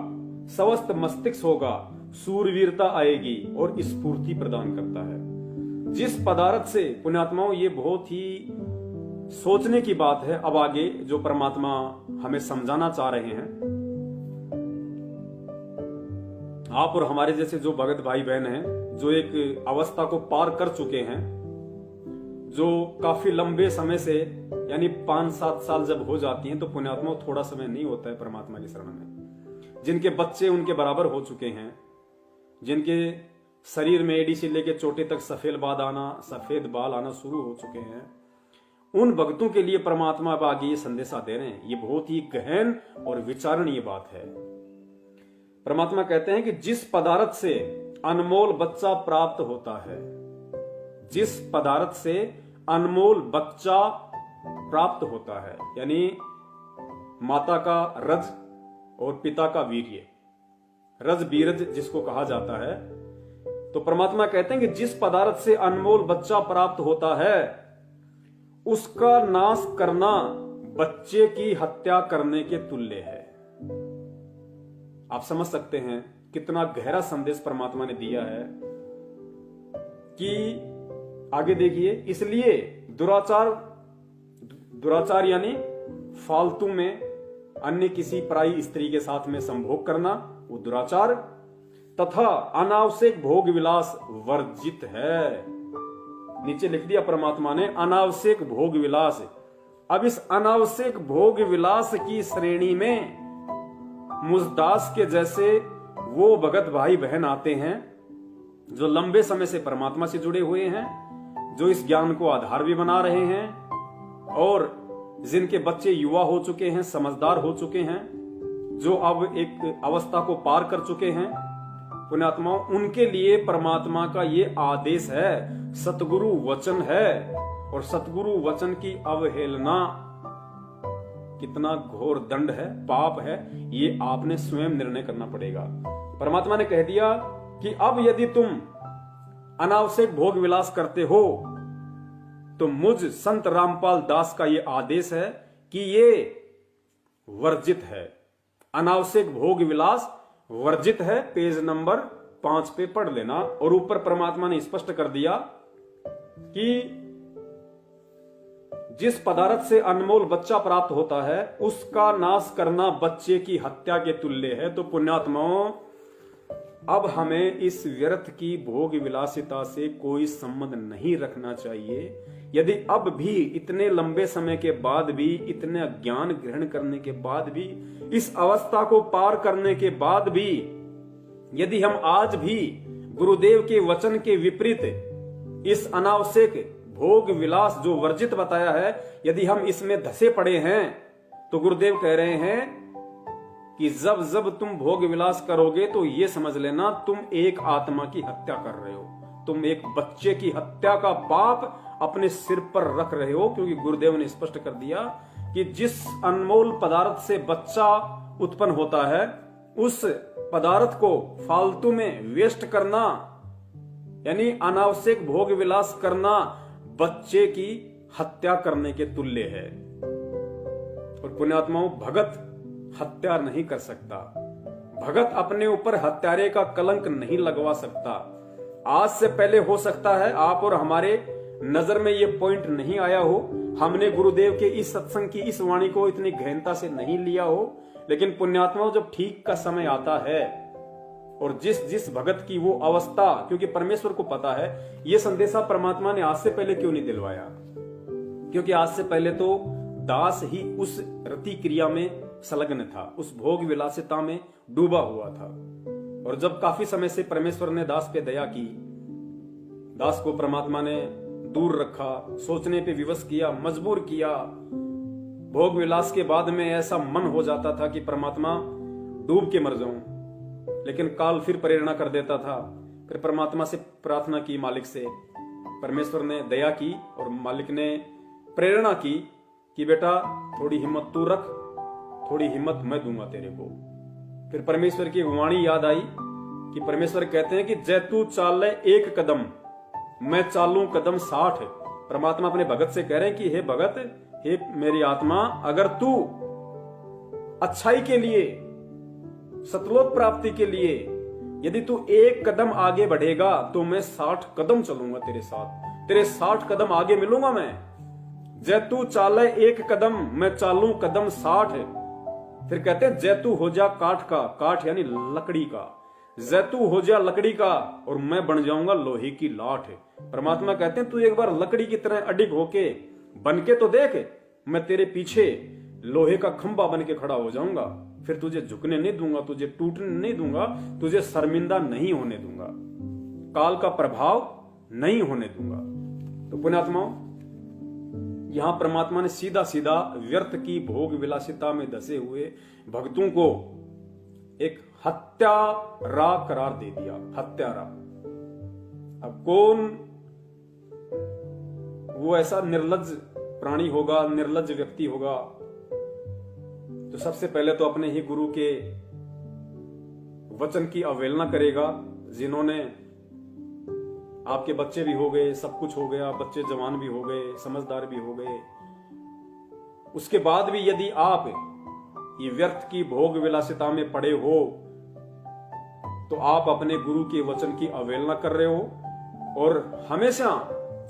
S1: स्वस्थ मस्तिष्क होगा, सूरवीरता आएगी और स्फूर्ति प्रदान करता है। जिस पदार्थ से पुण्यात्माओं, ये बहुत ही सोचने की बात है। अब आगे जो परमात्मा हमें समझाना चाह रहे हैं, आप और हमारे जैसे जो भगत भाई बहन हैं, जो एक अवस्था को पार कर चुके हैं, जो काफी लंबे समय से यानी 5-7 साल जब हो जाती हैं तो पुण्यात्मा थोड़ा समय नहीं होता है परमात्मा की शरण में। जिनके बच्चे उनके बराबर हो चुके हैं, जिनके शरीर में एड़ी से लेकर चोटे तक सफेद बाल आना शुरू हो चुके हैं, उन भक्तों के लिए परमात्मा अब आगे ये संदेशा दे रहे हैं। ये बहुत ही गहन और विचारणीय बात है। परमात्मा कहते हैं कि जिस पदार्थ से अनमोल बच्चा प्राप्त होता है, जिस पदार्थ से अनमोल बच्चा प्राप्त होता है, यानी माता का रज और पिता का वीर्य, रज बीरज जिसको कहा जाता है, तो परमात्मा कहते हैं कि जिस पदार्थ से अनमोल बच्चा प्राप्त होता है उसका नाश करना बच्चे की हत्या करने के तुल्य है। आप समझ सकते हैं कितना गहरा संदेश परमात्मा ने दिया है कि आगे देखिए, इसलिए दुराचार यानी फालतू में अन्य किसी पराई स्त्री के साथ में संभोग करना, वो दुराचार। तथा अनावश्यक भोग विलास वर्जित है। नीचे लिख दिया परमात्मा ने अनावश्यक भोग विलास। अब इस अनावश्यक भोग विलास की श्रेणी में मुझदास के जैसे वो भगत भाई बहन आते हैं जो लंबे समय से परमात्मा से जुड़े हुए हैं, जो इस ज्ञान को आधार भी बना रहे हैं और जिनके बच्चे युवा हो चुके हैं, समझदार हो चुके हैं, जो अब एक अवस्था को पार कर चुके हैं पुण्यात्माओं, उनके लिए परमात्मा का ये आदेश है, सतगुरु वचन है। और सतगुरु वचन की अवहेलना कितना घोर दंड है, पाप है, ये आपने स्वयं निर्णय करना पड़ेगा। परमात्मा ने कह दिया कि अब यदि तुम अनावश्यक भोग विलास करते हो तो मुझ संत रामपाल दास का ये आदेश है कि ये वर्जित है। अनावश्यक भोग विलास वर्जित है। पेज नंबर 5 पे पढ़ लेना। और ऊपर परमात्मा ने स्पष्ट कर दिया कि जिस पदार्थ से अनमोल बच्चा प्राप्त होता है उसका नाश करना बच्चे की हत्या के तुल्य है। तो पुण्यात्माओं, अब हमें इस व्यर्थ की भोग विलासिता से कोई संबंध नहीं रखना चाहिए। यदि अब भी इतने लंबे समय के बाद भी, इतने ज्ञान ग्रहण करने के बाद भी, इस अवस्था को पार करने के बाद भी, यदि हम आज भी गुरुदेव के वचन के विपरीत इस अनावश्यक भोग विलास जो वर्जित बताया है, यदि हम इसमें धसे पड़े हैं, तो गुरुदेव कह रहे हैं कि जब जब तुम भोग विलास करोगे तो ये समझ लेना तुम एक आत्मा की हत्या कर रहे हो, तुम एक बच्चे की हत्या का पाप अपने सिर पर रख रहे हो। क्योंकि गुरुदेव ने स्पष्ट कर दिया कि जिस अनमोल पदार्थ से बच्चा उत्पन्न होता है, उस पदार्थ को फालतू में वेस्ट करना, यानी अनावश्यक भोग विलास करना, बच्चे की हत्या करने के तुल्य है। और पुण्यात्माओं, भगत हत्या नहीं कर सकता। भगत अपने ऊपर हत्यारे का कलंक नहीं लगवा सकता। आज से पहले हो सकता है आप और हमारे नजर में ये पॉइंट नहीं आया हो, हमने गुरुदेव के इस सत्संग की इस वाणी को इतनी गहनता से नहीं लिया हो, लेकिन पुण्यात्माओं, जब ठीक का समय आता है और जिस भगत की वो अवस्था, क्योंकि परमेश्वर को पता है ये संदेशा परमात्मा ने आज से पहले क्यों नहीं दिलवाया, क्योंकि आज से पहले तो दास ही उस रति क्रिया में संलग्न था, उस भोग विलासिता में डूबा हुआ था। और जब काफी समय से परमेश्वर ने दास पे दया की, दास को परमात्मा ने दूर रखा, सोचने पे विवश किया, मजबूर किया, भोग विलास के बाद में ऐसा मन हो जाता था कि परमात्मा डूब के मर जाऊं, लेकिन काल फिर प्रेरणा कर देता था। फिर परमात्मा से प्रार्थना की, मालिक से, परमेश्वर ने दया की और मालिक ने प्रेरणा की कि बेटा थोड़ी हिम्मत तू रख, थोड़ी हिम्मत मैं दूंगा तेरे को। फिर परमेश्वर की वाणी याद आई कि परमेश्वर कहते हैं कि जै तू चाल एक कदम मैं चालू कदम 60। परमात्मा अपने भगत से कह रहे हैं कि हे भगत, हे मेरी आत्मा, अगर तू अच्छाई के लिए, सतलोक प्राप्ति के लिए यदि तू एक कदम आगे बढ़ेगा तो मैं 60 कदम चलूंगा तेरे साथ, तेरे 60 कदम आगे मिलूंगा मैं। जै तू चाले एक कदम मैं चालू कदम 60। फिर कहते हैं जैतू हो जा काठ का, काठ यानी लकड़ी का, जैतू हो जा लकड़ी का और मैं बन जाऊंगा लोहे की लाठ। परमात्मा कहते हैं तू एक बार लकड़ी की तरह अडिग होके बन के तो देख, मैं तेरे पीछे लोहे का खंभा बन के खड़ा हो जाऊंगा। फिर तुझे झुकने नहीं दूंगा, तुझे टूटने नहीं दूंगा, तुझे शर्मिंदा नहीं होने दूंगा, काल का प्रभाव नहीं होने दूंगा। तो पुण्यात्माओं, यहां परमात्मा ने सीधा सीधा व्यर्थ की भोग विलासिता में धसे हुए भक्तों को एक हत्यारा करार दे दिया। हत्यारा। अब कौन वो ऐसा निर्लज्ज प्राणी होगा, निर्लज्ज व्यक्ति होगा, तो सबसे पहले तो अपने ही गुरु के वचन की अवहेलना करेगा। जिन्होंने आपके बच्चे भी हो गए, सब कुछ हो गया, बच्चे जवान भी हो गए, समझदार भी हो गए, उसके बाद भी यदि आप ये व्यर्थ की भोग विलासिता में पड़े हो तो आप अपने गुरु के वचन की अवहेलना कर रहे हो। और हमेशा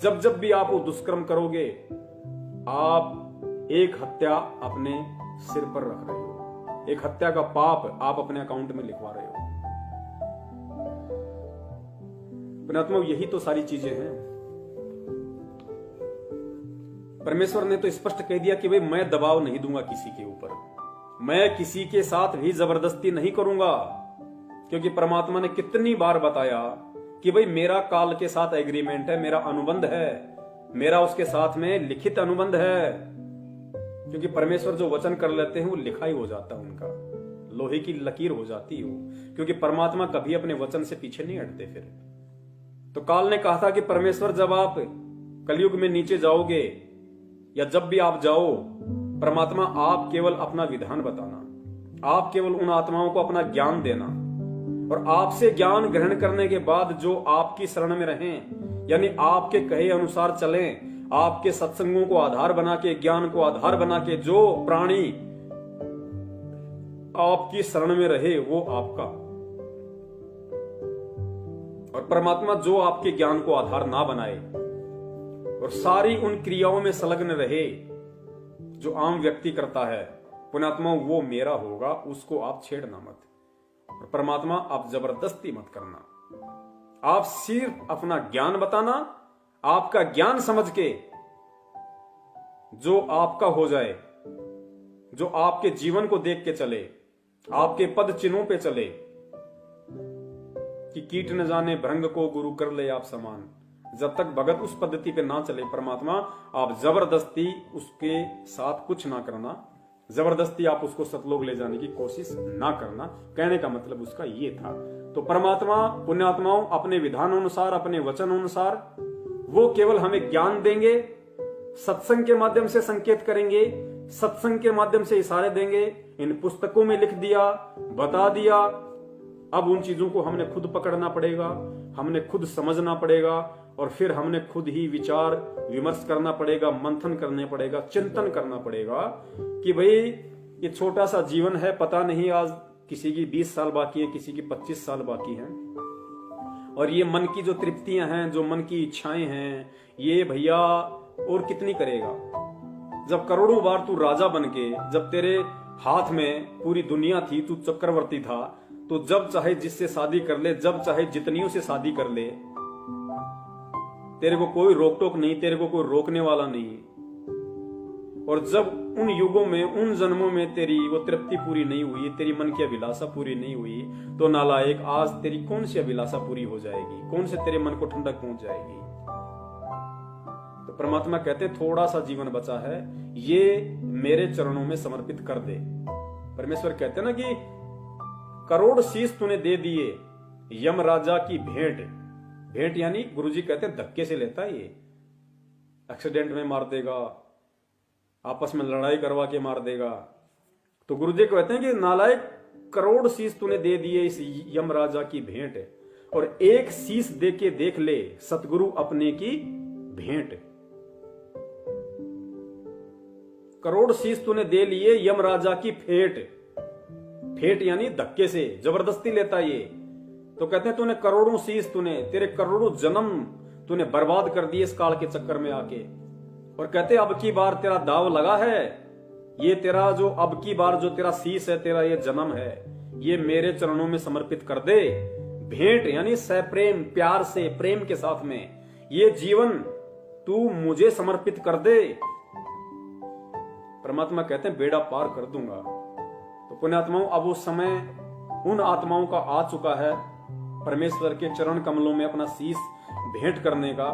S1: जब जब भी आप वो दुष्कर्म करोगे, आप एक हत्या अपने सिर पर रख रहे हो, एक हत्या का पाप आप अपने अकाउंट में लिखवा रहे हो। पुण्यात्मा यही तो सारी चीजें हैं। परमेश्वर ने तो स्पष्ट कह दिया कि भाई मैं दबाव नहीं दूंगा किसी के ऊपर, मैं किसी के साथ भी जबरदस्ती नहीं करूंगा, क्योंकि परमात्मा ने कितनी बार बताया कि भाई मेरा काल के साथ एग्रीमेंट है, मेरा अनुबंध है, मेरा उसके साथ में लिखित अनुबंध है। क्योंकि परमेश्वर जो वचन कर लेते हैं वो लिखा ही हो जाता है, उनका लोहे की लकीर हो जाती है वो, क्योंकि परमात्मा कभी अपने वचन से पीछे नहीं हटते। फिर तो काल ने कहा था कि परमेश्वर जब आप कलयुग में नीचे जाओगे या जब भी आप जाओ, परमात्मा आप केवल अपना विधान बताना, आप केवल उन आत्माओं को अपना ज्ञान देना, और आपसे ज्ञान ग्रहण करने के बाद जो आपकी शरण में रहें, यानी आपके कहे अनुसार चलें, आपके सत्संगों को आधार बना के, ज्ञान को आधार बना के जो प्राणी आपकी शरण में रहे वो आपका, और परमात्मा जो आपके ज्ञान को आधार ना बनाए और सारी उन क्रियाओं में संलग्न रहे जो आम व्यक्ति करता है, पुण्यात्मा वो मेरा होगा, उसको आप छेड़ना मत। और परमात्मा आप जबरदस्ती मत करना, आप सिर्फ अपना ज्ञान बताना, आपका ज्ञान समझ के जो आपका हो जाए, जो आपके जीवन को देख के चले, आपके पद चिन्हों पे चले, कि कीट न जाने भृंग को गुरु कर ले आप समान। जब तक भगत उस पद्धति पे ना चले परमात्मा, आप जबरदस्ती उसके साथ कुछ ना करना, जबरदस्ती आप उसको सतलोक ले जाने की कोशिश ना करना। कहने का मतलब उसका ये था। तो परमात्मा पुण्यात्माओं अपने विधान अनुसार, अपने वचन अनुसार वो केवल हमें ज्ञान देंगे, सत्संग के माध्यम से संकेत करेंगे, सत्संग के माध्यम से इशारे देंगे। इन पुस्तकों में लिख दिया, बता दिया, अब उन चीजों को हमने खुद पकड़ना पड़ेगा, हमने खुद समझना पड़ेगा, और फिर हमने खुद ही विचार विमर्श करना पड़ेगा, मंथन करने पड़ेगा, चिंतन करना पड़ेगा कि भाई ये छोटा सा जीवन है, पता नहीं आज किसी की 20 साल बाकी है, किसी की 25 साल बाकी है, और ये मन की जो तृप्तियां हैं, जो मन की इच्छाएं हैं, ये भैया और कितनी करेगा। जब करोड़ों बार तू राजा बन के, जब तेरे हाथ में पूरी दुनिया थी, तू चक्रवर्ती था, तो जब चाहे जिससे शादी कर ले, जब चाहे जितनियों से शादी कर ले, तेरे को कोई रोक टोक नहीं, तेरे को कोई रोकने वाला नहीं। और जब उन युगों में, उन जन्मों में तेरी वो तृप्ति पूरी नहीं हुई, तेरी मन की अभिलाषा पूरी नहीं हुई, तो नालायक आज तेरी कौन सी अभिलाषा पूरी हो जाएगी, कौन से तेरे मन को ठंडक पहुंच जाएगी। तो परमात्मा कहते हैं थोड़ा सा जीवन बचा है, ये मेरे चरणों में समर्पित कर दे। परमेश्वर कहते हैं ना कि करोड़ शीश तूने दे दिए, यम राजा की भेंट। भेंट यानी गुरुजी कहते हैं धक्के से लेता है, ये एक्सीडेंट में मार देगा, आपस में लड़ाई करवा के मार देगा। तो गुरुजी कहते हैं कि नालायक करोड़ शीश तूने दे दिए इस यम राजा की भेंट, और एक शीश दे के देख ले सतगुरु अपने की भेंट। करोड़ शीश तूने दे लिए यम राजा की फेट। फेट यानी धक्के से, जबरदस्ती लेता ये। तो कहते हैं तूने करोड़ों शीश, तूने तेरे करोड़ों जन्म तूने बर्बाद कर दिए इस काल के चक्कर में आके। और कहते अब की बार तेरा दाव लगा है, ये तेरा जो अब की बार जो तेरा शीश है, तेरा ये जन्म है, ये मेरे चरणों में समर्पित कर दे। भेंट यानी सप्रेम, प्यार से, प्रेम के साथ में ये जीवन तू मुझे समर्पित कर दे। परमात्मा कहते हैं बेड़ा पार कर दूंगा। तो पुण्यात्माओं अब वो समय उन आत्माओं का आ चुका है परमेश्वर के चरण कमलों में अपना शीश भेंट करने का।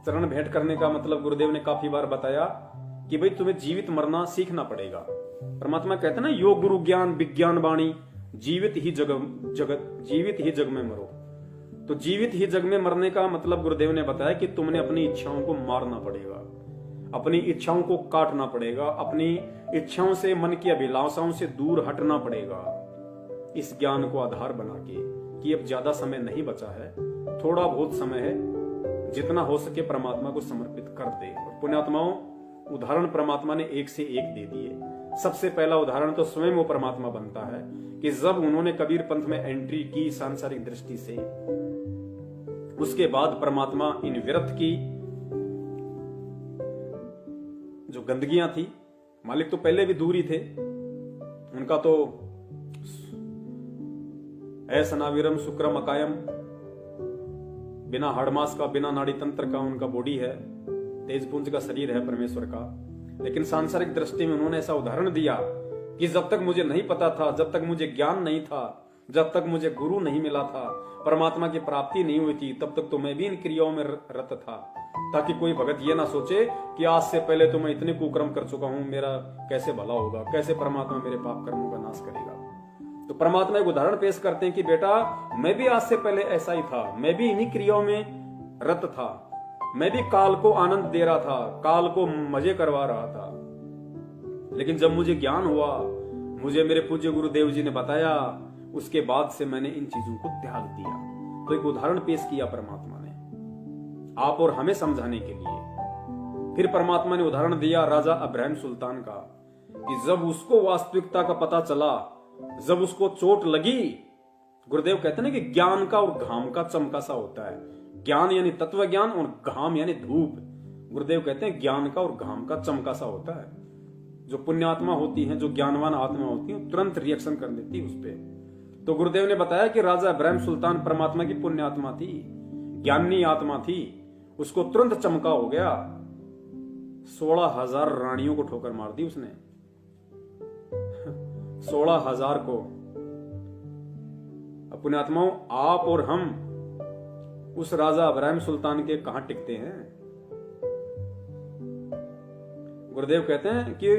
S1: चरण भेंट करने का मतलब गुरुदेव ने काफी बार बताया कि भाई तुम्हें जीवित मरना सीखना पड़ेगा। परमात्मा कहते हैं ना योग गुरु ज्ञान विज्ञान वाणी, जीवित ही जग में मरो। तो जीवित ही जग में मरने का मतलब गुरुदेव ने बताया कि तुमने अपनी इच्छाओं को मारना पड़ेगा, अपनी इच्छाओं को काटना पड़ेगा, अपनी इच्छाओं से, मन की अभिलाषाओं से दूर हटना पड़ेगा, इस ज्ञान को आधार बना के कि अब ज्यादा समय नहीं बचा है, थोड़ा बहुत समय है, जितना हो सके परमात्मा को समर्पित कर दे। और पुण्यात्माओं उदाहरण परमात्मा ने एक से एक दे दिए। सबसे पहला उदाहरण तो स्वयं वो परमात्मा बनता है कि जब उन्होंने कबीर पंथ में एंट्री की सांसारिक दृष्टि से, उसके बाद परमात्मा इन व्यर्थ की जो गंदगियां थी, मालिक तो पहले भी दूर ही थे, उनका तो ऐसनाविरम शुक्रम अकायम, बिना हाड़मास का, बिना नाड़ी तंत्र का उनका बॉडी है, तेज पुंज का शरीर है परमेश्वर का। लेकिन सांसारिक दृष्टि में उन्होंने ऐसा उदाहरण दिया कि जब तक मुझे नहीं पता था, जब तक मुझे ज्ञान नहीं था, जब तक मुझे गुरु नहीं मिला था, परमात्मा की प्राप्ति नहीं हुई थी, तब तक तो मैं भी इन क्रियाओं में रत था, ताकि कोई भगत ये ना सोचे कि आज से पहले तो मैं इतने कुकर्म कर चुका हूं, मेरा कैसे भला होगा, कैसे परमात्मा मेरे पाप कर्मों का नाश करेगा। तो परमात्मा एक उदाहरण पेश करते हैं कि बेटा, मैं भी आज से पहले ऐसा ही था, मैं भी इन्हीं क्रियाओं में रत था, मैं भी काल को आनंद दे रहा था, काल को मजे करवा रहा था। लेकिन जब मुझे ज्ञान हुआ, मुझे मेरे पूज्य गुरुदेव जी ने बताया, उसके बाद से मैंने इन चीजों को त्याग दिया। तो एक उदाहरण पेश किया परमात्मा ने आप और हमें समझाने के लिए। फिर परमात्मा ने उदाहरण दिया राजा अब्राहम सुल्तान का, कि जब उसको वास्तविकता का पता चला, जब उसको चोट लगी, गुरुदेव कहते हैं कि ज्ञान का और घाम का चमका सा होता है। ज्ञान यानी तत्व ज्ञान और घाम यानी धूप। गुरुदेव कहते हैं ज्ञान का और घाम का चमका सा होता है। जो पुण्यात्मा होती हैं, जो ज्ञानवान आत्मा होती है, तुरंत रिएक्शन कर देती है उस पर। तो गुरुदेव ने बताया कि राजा इब्राहिम सुल्तान परमात्मा की पुण्यात्मा थी, ज्ञानी आत्मा थी, उसको तुरंत चमका हो गया। 16,000 रानियों को ठोकर मार दी उसने, 16,000 को। पुण्यात्माओं, आप और हम उस राजा इब्राहिम सुल्तान के कहां टिकते हैं? गुरुदेव कहते हैं कि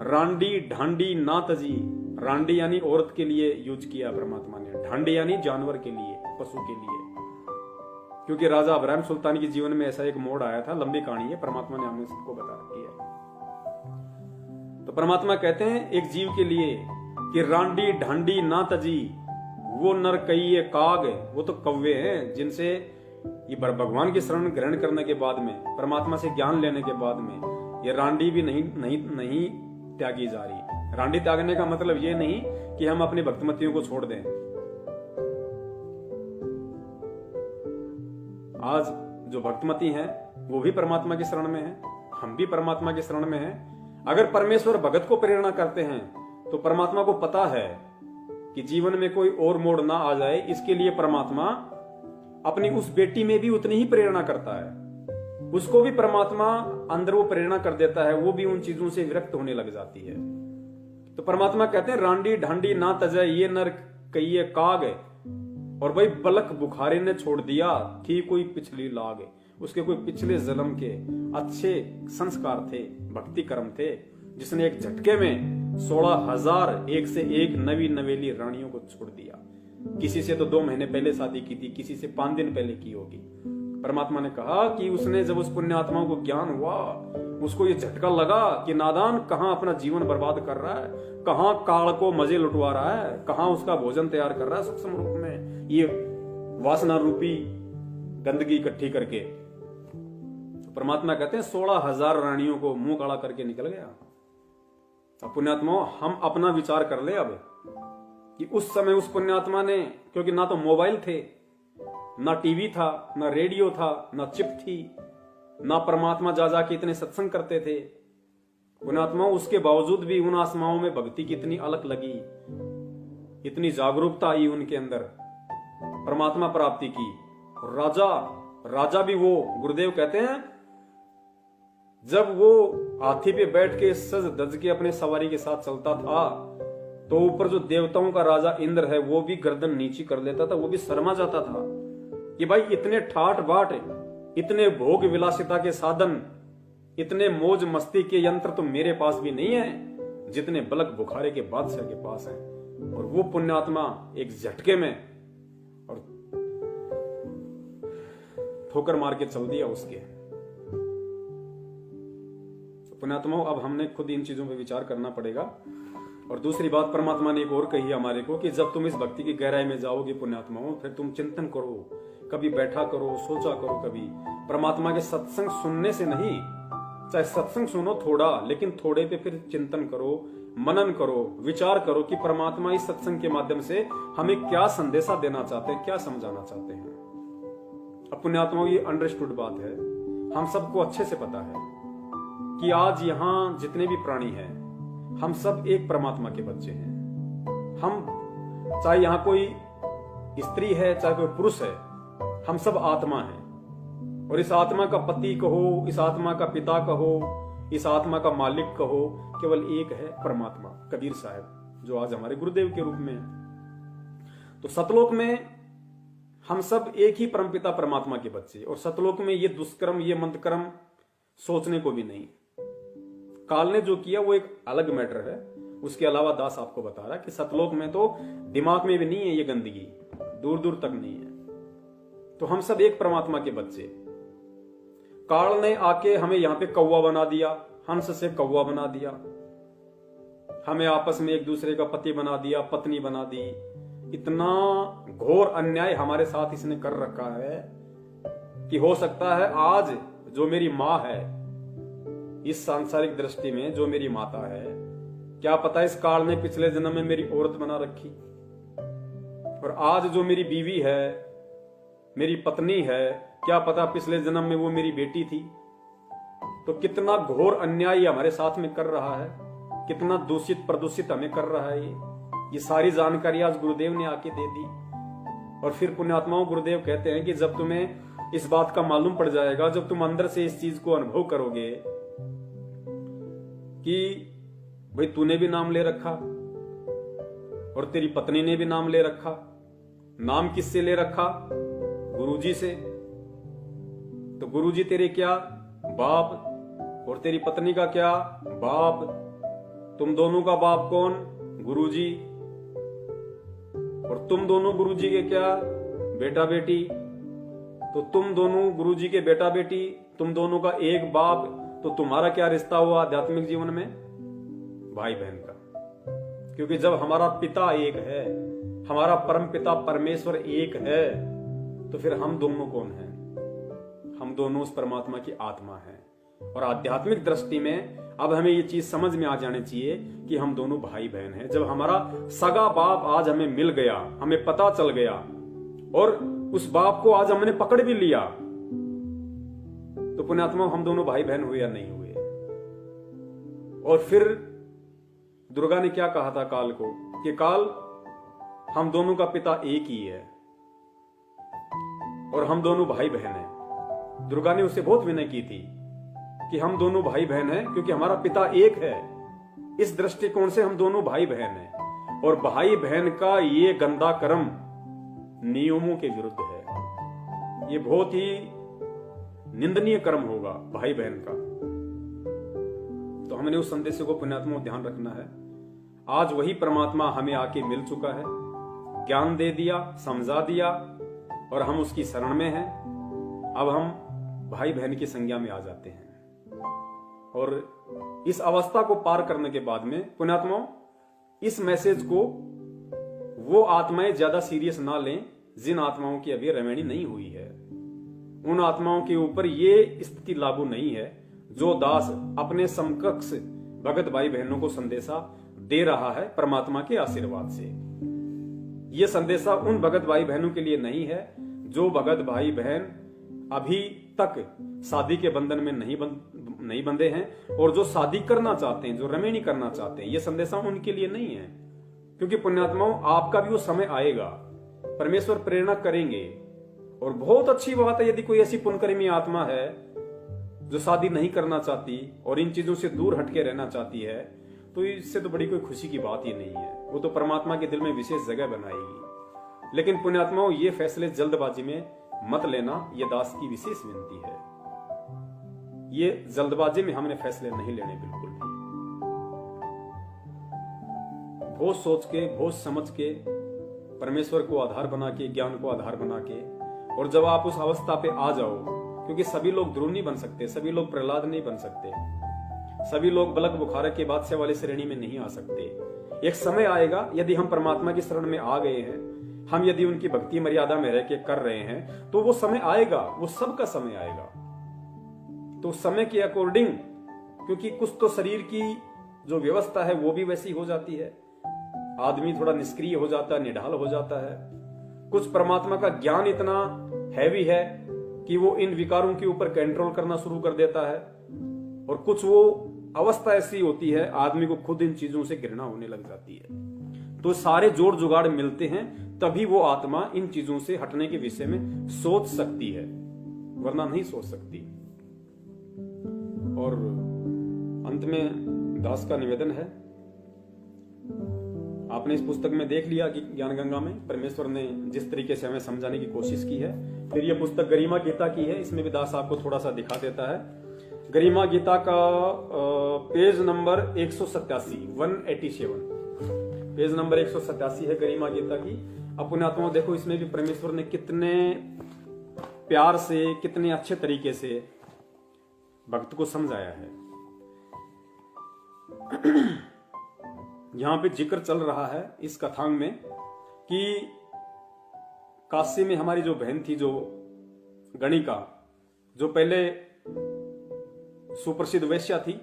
S1: रांडी ढांडी ना तजी। रांडी यानी औरत के लिए यूज किया परमात्मा ने, ढांडी यानी जानवर के लिए, पशु के लिए। क्योंकि राजा इब्राहिम सुल्तान के जीवन में ऐसा एक मोड़ आया था, लंबी कहानी है, परमात्मा ने हमें सबको बता रखी है। तो परमात्मा कहते हैं एक जीव के लिए कि रांडी ढांडी ना तजी, वो नर कई काग, वो तो कौवे हैं जिनसे ये भगवान की शरण ग्रहण करने के बाद में, परमात्मा से ज्ञान लेने के बाद में, ये रांडी भी नहीं त्यागी जा रही। रांडी त्यागने का मतलब ये नहीं कि हम अपनी भक्तिमतियों को छोड़ दें। आज जो भक्तिमती हैं वो भी परमात्मा की शरण में हैं, हम भी परमात्मा की शरण में हैं। अगर परमेश्वर भगत को प्रेरणा करते हैं तो परमात्मा को पता है कि जीवन में कोई और मोड़ ना आ जाए, इसके लिए परमात्मा अपनी उस बेटी में भी उतनी ही प्रेरणा करता है। उसको भी परमात्मा अंदर वो प्रेरणा कर देता है, वो भी उन चीजों से विरक्त होने लग जाती है। तो परमात्मा कहते हैं रांडी ढांडी ना तजय, ये नर कहिए काग। और भाई बलक बुखारे ने छोड़ दिया, थी कोई पिछली लाग, उसके कोई पिछले जन्म के अच्छे संस्कार थे, भक्ति कर्म थे, जिसने एक झटके में 16,000 एक से एक नवी नवेली रानियों को छोड़ दिया। किसी से तो 2 महीने पहले शादी की थी, किसी से 5 दिन पहले की होगी। परमात्मा ने कहा कि उसने जब उस पुण्यात्माओं को ज्ञान हुआ, उसको ये झटका लगा कि नादान कहां अपना जीवन बर्बाद कर रहा है, कहां काल को मजे लुटवा रहा है, कहां उसका भोजन तैयार कर रहा है सूक्ष्म रूप में, ये वासना रूपी गंदगी इकट्ठी करके। तो परमात्मा कहते हैं 16,000 रानियों को मुंह काला करके निकल गया। अब पुण्यात्मा, हम अपना विचार कर ले अब कि उस समय उस पुण्यात्मा ने, क्योंकि ना तो मोबाइल थे, ना टीवी था, ना रेडियो था, ना चिप थी, ना परमात्मा जा के इतने सत्संग करते थे। पुण्यात्मा, उसके बावजूद भी उन आत्माओं में भक्ति की इतनी अलख लगी, इतनी जागरूकता आई उनके अंदर परमात्मा प्राप्ति की। राजा भी वो, गुरुदेव कहते हैं जब वो हाथी पे बैठ के सज धज के अपने सवारी के साथ चलता था, तो ऊपर जो देवताओं का राजा इंद्र है वो भी गर्दन नीची कर लेता था, वो भी शर्मा जाता था कि भाई इतने ठाट बाट, इतने भोग विलासिता के साधन, इतने मौज मस्ती के यंत्र तो मेरे पास भी नहीं है जितने बलक बुखारे के बादशाह के पास है। और वो पुण्यात्मा एक झटके में और ठोकर मार के चल दिया उसके। तो पुण्यात्मा, अब हमने खुद इन चीजों पे विचार करना पड़ेगा। और दूसरी बात परमात्मा ने एक और कही हमारे को कि जब तुम इस भक्ति की गहराई में जाओगे पुण्यात्माओं, फिर तुम चिंतन करो, कभी बैठा करो, सोचा करो, कभी परमात्मा के सत्संग सुनने से नहीं, चाहे सत्संग सुनो थोड़ा, लेकिन थोड़े पे फिर चिंतन करो, मनन करो, विचार करो कि परमात्मा इस सत्संग के माध्यम से हमें क्या संदेशा देना चाहते हैं, क्या समझाना चाहते हैं। अब पुण्यात्माओं, ये अंडरस्टूड बात है, हम सबको अच्छे से पता है कि आज यहां जितने भी प्राणी हैं, हम सब एक परमात्मा के बच्चे हैं। हम चाहे यहां कोई स्त्री है, चाहे कोई पुरुष है, हम सब आत्मा हैं, और इस आत्मा का पति कहो, इस आत्मा का पिता कहो, इस आत्मा का मालिक कहो, केवल एक है परमात्मा, कबीर साहब, जो आज हमारे गुरुदेव के रूप में है। तो सतलोक में हम सब एक ही परमपिता परमात्मा के बच्चे, और सतलोक में ये दुष्कर्म, ये मंदकर्म सोचने को भी नहीं। काल ने जो किया वो एक अलग मैटर है, उसके अलावा दास आपको बता रहा है कि सतलोक में तो दिमाग में भी नहीं है ये गंदगी, दूर दूर तक नहीं है। तो हम सब एक परमात्मा के बच्चे। काल ने आके हमें यहां पे कौवा बना दिया, हंस से कौवा बना दिया, हमें आपस में एक दूसरे का पति बना दिया, पत्नी बना दी। इतना घोर अन्याय हमारे साथ इसने कर रखा है कि हो सकता है आज जो मेरी मां है, इस सांसारिक दृष्टि में जो मेरी माता है, क्या पता इस काल ने पिछले जन्म में मेरी औरत बना रखी, और आज जो मेरी बीवी है, मेरी पत्नी है, क्या पता पिछले जन्म में वो मेरी बेटी थी। तो कितना घोर अन्याय हमारे साथ में कर रहा है, कितना दूषित प्रदूषित हमें कर रहा है। ये सारी जानकारी आज गुरुदेव ने आके दे दी। और फिर पुण्यात्माओं, गुरुदेव कहते हैं कि जब तुम्हें इस बात का मालूम पड़ जाएगा, जब तुम अंदर से इस चीज को अनुभव करोगे कि भाई तूने भी नाम ले रखा और तेरी पत्नी ने भी नाम ले रखा। नाम किससे ले रखा? गुरुजी से। तो गुरुजी तेरे क्या? बाप। और तेरी पत्नी का क्या? बाप। तुम दोनों का बाप कौन? गुरुजी। और तुम दोनों गुरुजी के क्या? बेटा बेटी। तो तुम दोनों गुरुजी के बेटा बेटी, तुम दोनों का एक बाप। तो तुम्हारा क्या रिश्ता हुआ आध्यात्मिक जीवन में? भाई बहन का। क्योंकि जब हमारा पिता एक है, हमारा परम पिता परमेश्वर एक है, तो फिर हम दोनों कौन हैं? हम दोनों उस परमात्मा की आत्मा हैं। और आध्यात्मिक दृष्टि में अब हमें ये चीज समझ में आ जानी चाहिए कि हम दोनों भाई बहन हैं। जब हमारा सगा बाप आज हमें मिल गया, हमें पता चल गया, और उस बाप को आज हमने पकड़ भी लिया, तो पुण्यात्मा हम दोनों भाई बहन हुए या नहीं हुए? और फिर दुर्गा ने क्या कहा था काल को कि काल, हम दोनों का पिता एक ही है और हम दोनों भाई बहन हैं। दुर्गा ने उससे बहुत विनय की थी कि हम दोनों भाई बहन हैं क्योंकि हमारा पिता एक है। इस दृष्टिकोण से हम दोनों भाई बहन हैं। और भाई बहन का ये गंदा कर्म नियमों के विरुद्ध है। ये बहुत ही निंदनीय कर्म होगा भाई बहन का। तो हमने उस संदेश को पुण्यात्मा ध्यान रखना है। आज वही परमात्मा हमें आके मिल चुका है, ज्ञान दे दिया, समझा दिया, और हम उसकी शरण में हैं। अब हम भाई बहन की संज्ञा में आ जाते हैं। और इस अवस्था को पार करने के बाद में पुण्यात्माओं, इस मैसेज को वो आत्माएं ज्यादा सीरियस ना लें जिन आत्माओं की अभी रमैणी नहीं हुई है। उन आत्माओं के ऊपर ये स्थिति लागू नहीं है जो दास अपने समकक्ष भगत भाई बहनों को संदेशा दे रहा है परमात्मा के आशीर्वाद से। ये संदेशा उन भगत भाई बहनों के लिए नहीं है जो भगत भाई बहन अभी तक शादी के बंधन में नहीं बंधे हैं और जो शादी करना चाहते हैं, जो रमैणी करना चाहते हैं। ये संदेशा उनके लिए नहीं है, क्योंकि पुण्यात्माओं आपका भी वो समय आएगा, परमेश्वर प्रेरणा करेंगे। और बहुत अच्छी बात है यदि कोई ऐसी पुण्यकर्मी आत्मा है जो शादी नहीं करना चाहती और इन चीजों से दूर हटके रहना चाहती है, तो इससे तो बड़ी कोई खुशी की बात ही नहीं है। वो तो परमात्मा के दिल में विशेष जगह बनाएगी। लेकिन पुण्यात्माओं, ये फैसले जल्दबाजी में मत लेना, ये दास की विशेष विनती है। ये जल्दबाजी में हमने फैसले नहीं लेने बिल्कुल भी। बहुत सोच के, बहुत समझ के, परमेश्वर को आधार बना के, ज्ञान को आधार बना के, और जब आप उस अवस्था पे आ जाओ, क्योंकि सभी लोग ध्रुव नहीं बन सकते, सभी लोग प्रहलाद नहीं बन सकते, सभी लोग बलक बुखार के बादशाह वाली श्रेणी में नहीं आ सकते। एक समय आएगा, यदि हम परमात्मा की शरण में आ गए हैं, हम यदि उनकी भक्ति मर्यादा में रह के कर रहे हैं, तो वो समय आएगा, वो सबका समय आएगा। तो समय के अकॉर्डिंग, क्योंकि कुछ तो शरीर की जो व्यवस्था है वो भी वैसी हो जाती है, आदमी थोड़ा निष्क्रिय हो जाता है, निढाल हो जाता है। कुछ परमात्मा का ज्ञान इतना हैवी है कि वो इन विकारों के ऊपर कंट्रोल करना शुरू कर देता है, और कुछ वो अवस्था ऐसी होती है आदमी को खुद इन चीजों से घृणा होने लग जाती है। तो सारे जोड़ जुगाड़ मिलते हैं तभी वो आत्मा इन चीजों से हटने के विषय में सोच सकती है, वरना नहीं सोच सकती। और अंत में दास का निवेदन है, आपने इस पुस्तक में देख लिया कि ज्ञान गंगा में परमेश्वर ने जिस तरीके से हमें समझाने की कोशिश की है। फिर यह पुस्तक गरिमा गीता की है, इसमें भी दास आपको थोड़ा सा दिखा देता है। गरिमा गीता का पेज नंबर 187, 187, पेज नंबर 187 है गरिमा गीता की। अपने आत्मा देखो, इसमें भी परमेश्वर ने कितने प्यार से, कितने अच्छे तरीके से भक्त को समझाया है। यहां पे जिक्र चल रहा है इस कथांग में कि काशी में हमारी जो बहन थी, जो गणिका, जो पहले सुप्रसिद्ध वैश्या थी,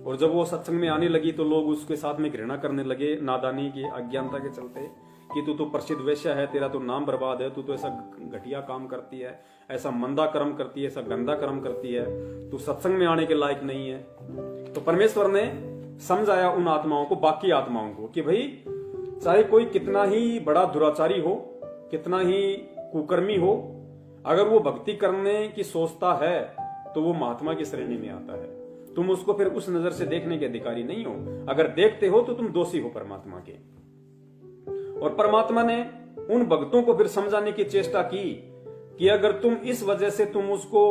S1: और जब वो सत्संग में आने लगी तो लोग उसके साथ में घृणा करने लगे, नादानी की, अज्ञानता के चलते, कि तू तो प्रसिद्ध वैश्या है, तेरा तो नाम बर्बाद है, तू तो ऐसा घटिया काम करती है, ऐसा मंदा कर्म करती है, ऐसा गंदा कर्म करती है, तू सत्संग में आने के लायक नहीं है। तो परमेश्वर ने समझाया उन आत्माओं को, बाकी आत्माओं को, कि भाई चाहे कोई कितना ही बड़ा दुराचारी हो, कितना ही कुकर्मी हो, अगर वो भक्ति करने की सोचता है तो वो महात्मा की श्रेणी में आता है। तुम उसको फिर उस नजर से देखने के अधिकारी नहीं हो। अगर देखते हो तो तुम दोषी हो परमात्मा के। और परमात्मा ने उन भक्तों को फिर समझाने की चेष्टा की कि अगर तुम इस वजह से तुम उसको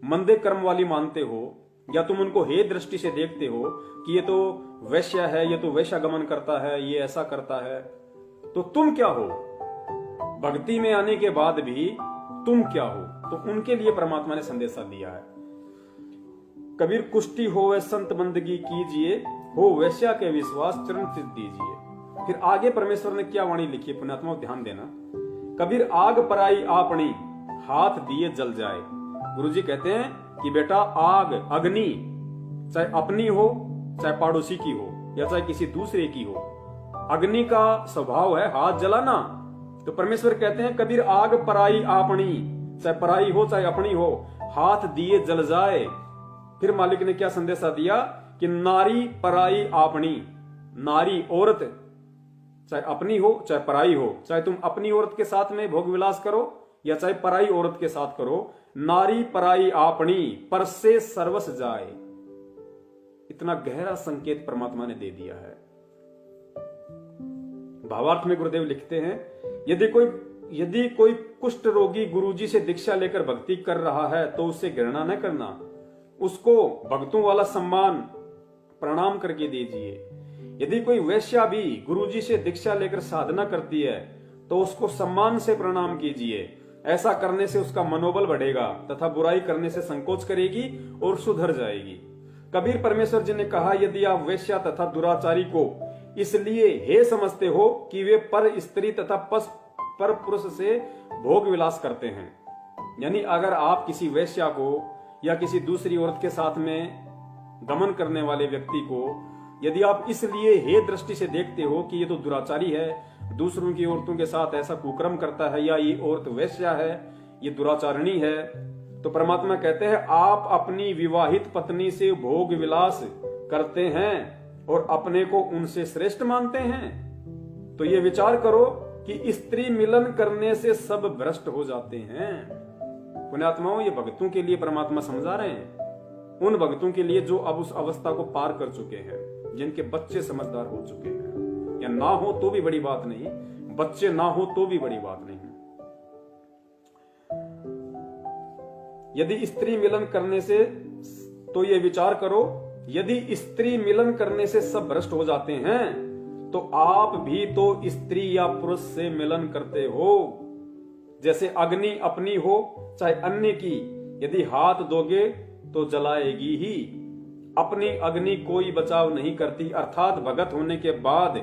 S1: मंदे कर्म वाली मानते हो, या तुम उनको हे दृष्टि से देखते हो कि ये तो वैश्या है, ये तो वैश्यागमन करता है, ये ऐसा करता है, तो तुम क्या हो? भक्ति में आने के बाद भी तुम क्या हो? तो उनके लिए परमात्मा ने संदेशा दिया है। कबीर कुष्टी हो वै संत बंदगी कीजिए, हो वैश्या के विश्वास चरण चित दीजिए। फिर आगे परमेश्वर ने क्या वाणी लिखी है, पुण्यात्मा ध्यान देना। कबीर आग पराई आपनी, हाथ दिए जल जाए। गुरुजी कहते हैं कि बेटा आग, अग्नि, चाहे अपनी हो, चाहे पड़ोसी की हो, या चाहे किसी दूसरे की हो, अग्नि का स्वभाव है हाथ जलाना। तो परमेश्वर कहते हैं कबीर आग पराई आपनी, चाहे पराई हो चाहे अपनी हो, हाथ दिए जल जाए। फिर मालिक ने क्या संदेशा दिया कि नारी पराई आपनी, नारी औरत, चाहे अपनी हो चाहे पराई हो, चाहे तुम अपनी औरत के साथ में भोग विलास करो या चाहे पराई औरत के साथ करो, नारी पराई आपनी, पर से सर्वस जाए। इतना गहरा संकेत परमात्मा ने दे दिया है। भावार्थ में गुरुदेव लिखते हैं, यदि कोई कुष्ठ रोगी गुरुजी से दीक्षा लेकर भक्ति कर रहा है तो उससे घृणा न करना, उसको भक्तों वाला सम्मान प्रणाम करके दीजिए। यदि कोई वैश्या भी गुरुजी से दीक्षा लेकर साधना करती है तो उसको सम्मान से प्रणाम कीजिए। ऐसा करने से उसका मनोबल बढ़ेगा तथा बुराई करने से संकोच करेगी और सुधर जाएगी। कबीर परमेश्वर जी ने कहा, यदि आप वैश्या तथा दुराचारी को इसलिए हे समझते हो कि वे पर स्त्री तथा पर पुरुष से भोग विलास करते हैं, यानी अगर आप किसी वैश्या को या किसी दूसरी औरत के साथ में गमन करने वाले व्यक्ति को यदि आप इसलिए हे दृष्टि से देखते हो कि ये तो दुराचारी है, दूसरों की औरतों के साथ ऐसा कुकर्म करता है, या ये औरत वैश्या है, ये दुराचारणी है, तो परमात्मा कहते हैं आप अपनी विवाहित पत्नी से भोग विलास करते हैं और अपने को उनसे श्रेष्ठ मानते हैं। तो ये विचार करो कि स्त्री मिलन करने से सब भ्रष्ट हो जाते हैं। पुण्यात्माओं, ये भक्तों के लिए परमात्मा समझा रहे हैं, उन भक्तों के लिए जो अब उस अवस्था को पार कर चुके हैं, जिनके बच्चे समझदार हो चुके हैं, या ना हो तो भी बड़ी बात नहीं, बच्चे ना हो तो भी बड़ी बात नहीं। यदि स्त्री मिलन करने से, तो ये विचार करो, यदि स्त्री मिलन करने से सब भ्रष्ट हो जाते हैं तो आप भी तो स्त्री या पुरुष से मिलन करते हो। जैसे अग्नि अपनी हो चाहे अन्य की, यदि हाथ दोगे तो जलाएगी ही। अपनी अग्नि कोई बचाव नहीं करती, अर्थात भगत होने के बाद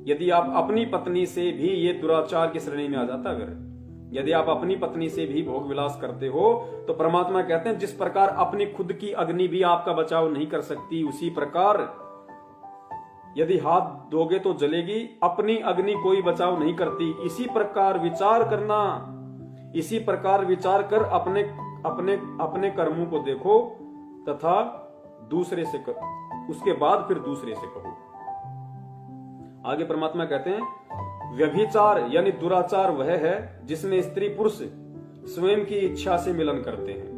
S1: यदि आप अपनी पत्नी से भी, ये दुराचार की श्रेणी में आ जाता, अगर यदि आप अपनी पत्नी से भी भोग विलास करते हो तो परमात्मा कहते हैं जिस प्रकार अपनी खुद की अग्नि भी आपका बचाव नहीं कर सकती, उसी प्रकार यदि हाथ दोगे तो जलेगी, अपनी अग्नि कोई बचाव नहीं करती। इसी प्रकार विचार करना, इसी प्रकार विचार कर अपने अपने अपने कर्मों को देखो तथा दूसरे से उसके बाद फिर दूसरे से कहो। आगे परमात्मा कहते हैं व्यभिचार यानी दुराचार वह है जिसमें स्त्री पुरुष स्वयं की इच्छा से मिलन करते हैं।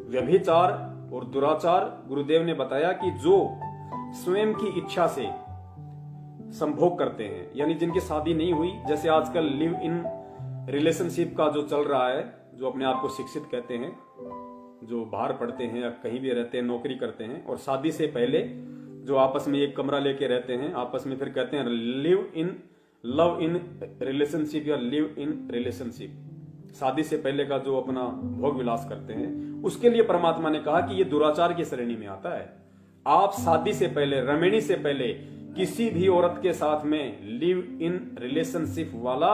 S1: व्यभिचार और दुराचार गुरुदेव ने बताया कि जो स्वयं की इच्छा से संभोग करते हैं, यानी जिनकी शादी नहीं हुई, जैसे आजकल लिव इन रिलेशनशिप का जो चल रहा है, जो अपने आप को शिक्षित कहते हैं, जो बाहर पढ़ते हैं या कहीं भी रहते हैं, नौकरी करते हैं, और शादी से पहले जो आपस में एक कमरा लेके रहते हैं, आपस में फिर कहते हैं लव इन रिलेशनशिप या लिव इन रिलेशनशिप। शादी से पहले का जो अपना भोग विलास करते हैं, उसके लिए परमात्मा ने कहा कि ये दुराचार की श्रेणी में आता है। आप शादी से पहले, रमणी से पहले किसी भी औरत के साथ में लिव इन रिलेशनशिप वाला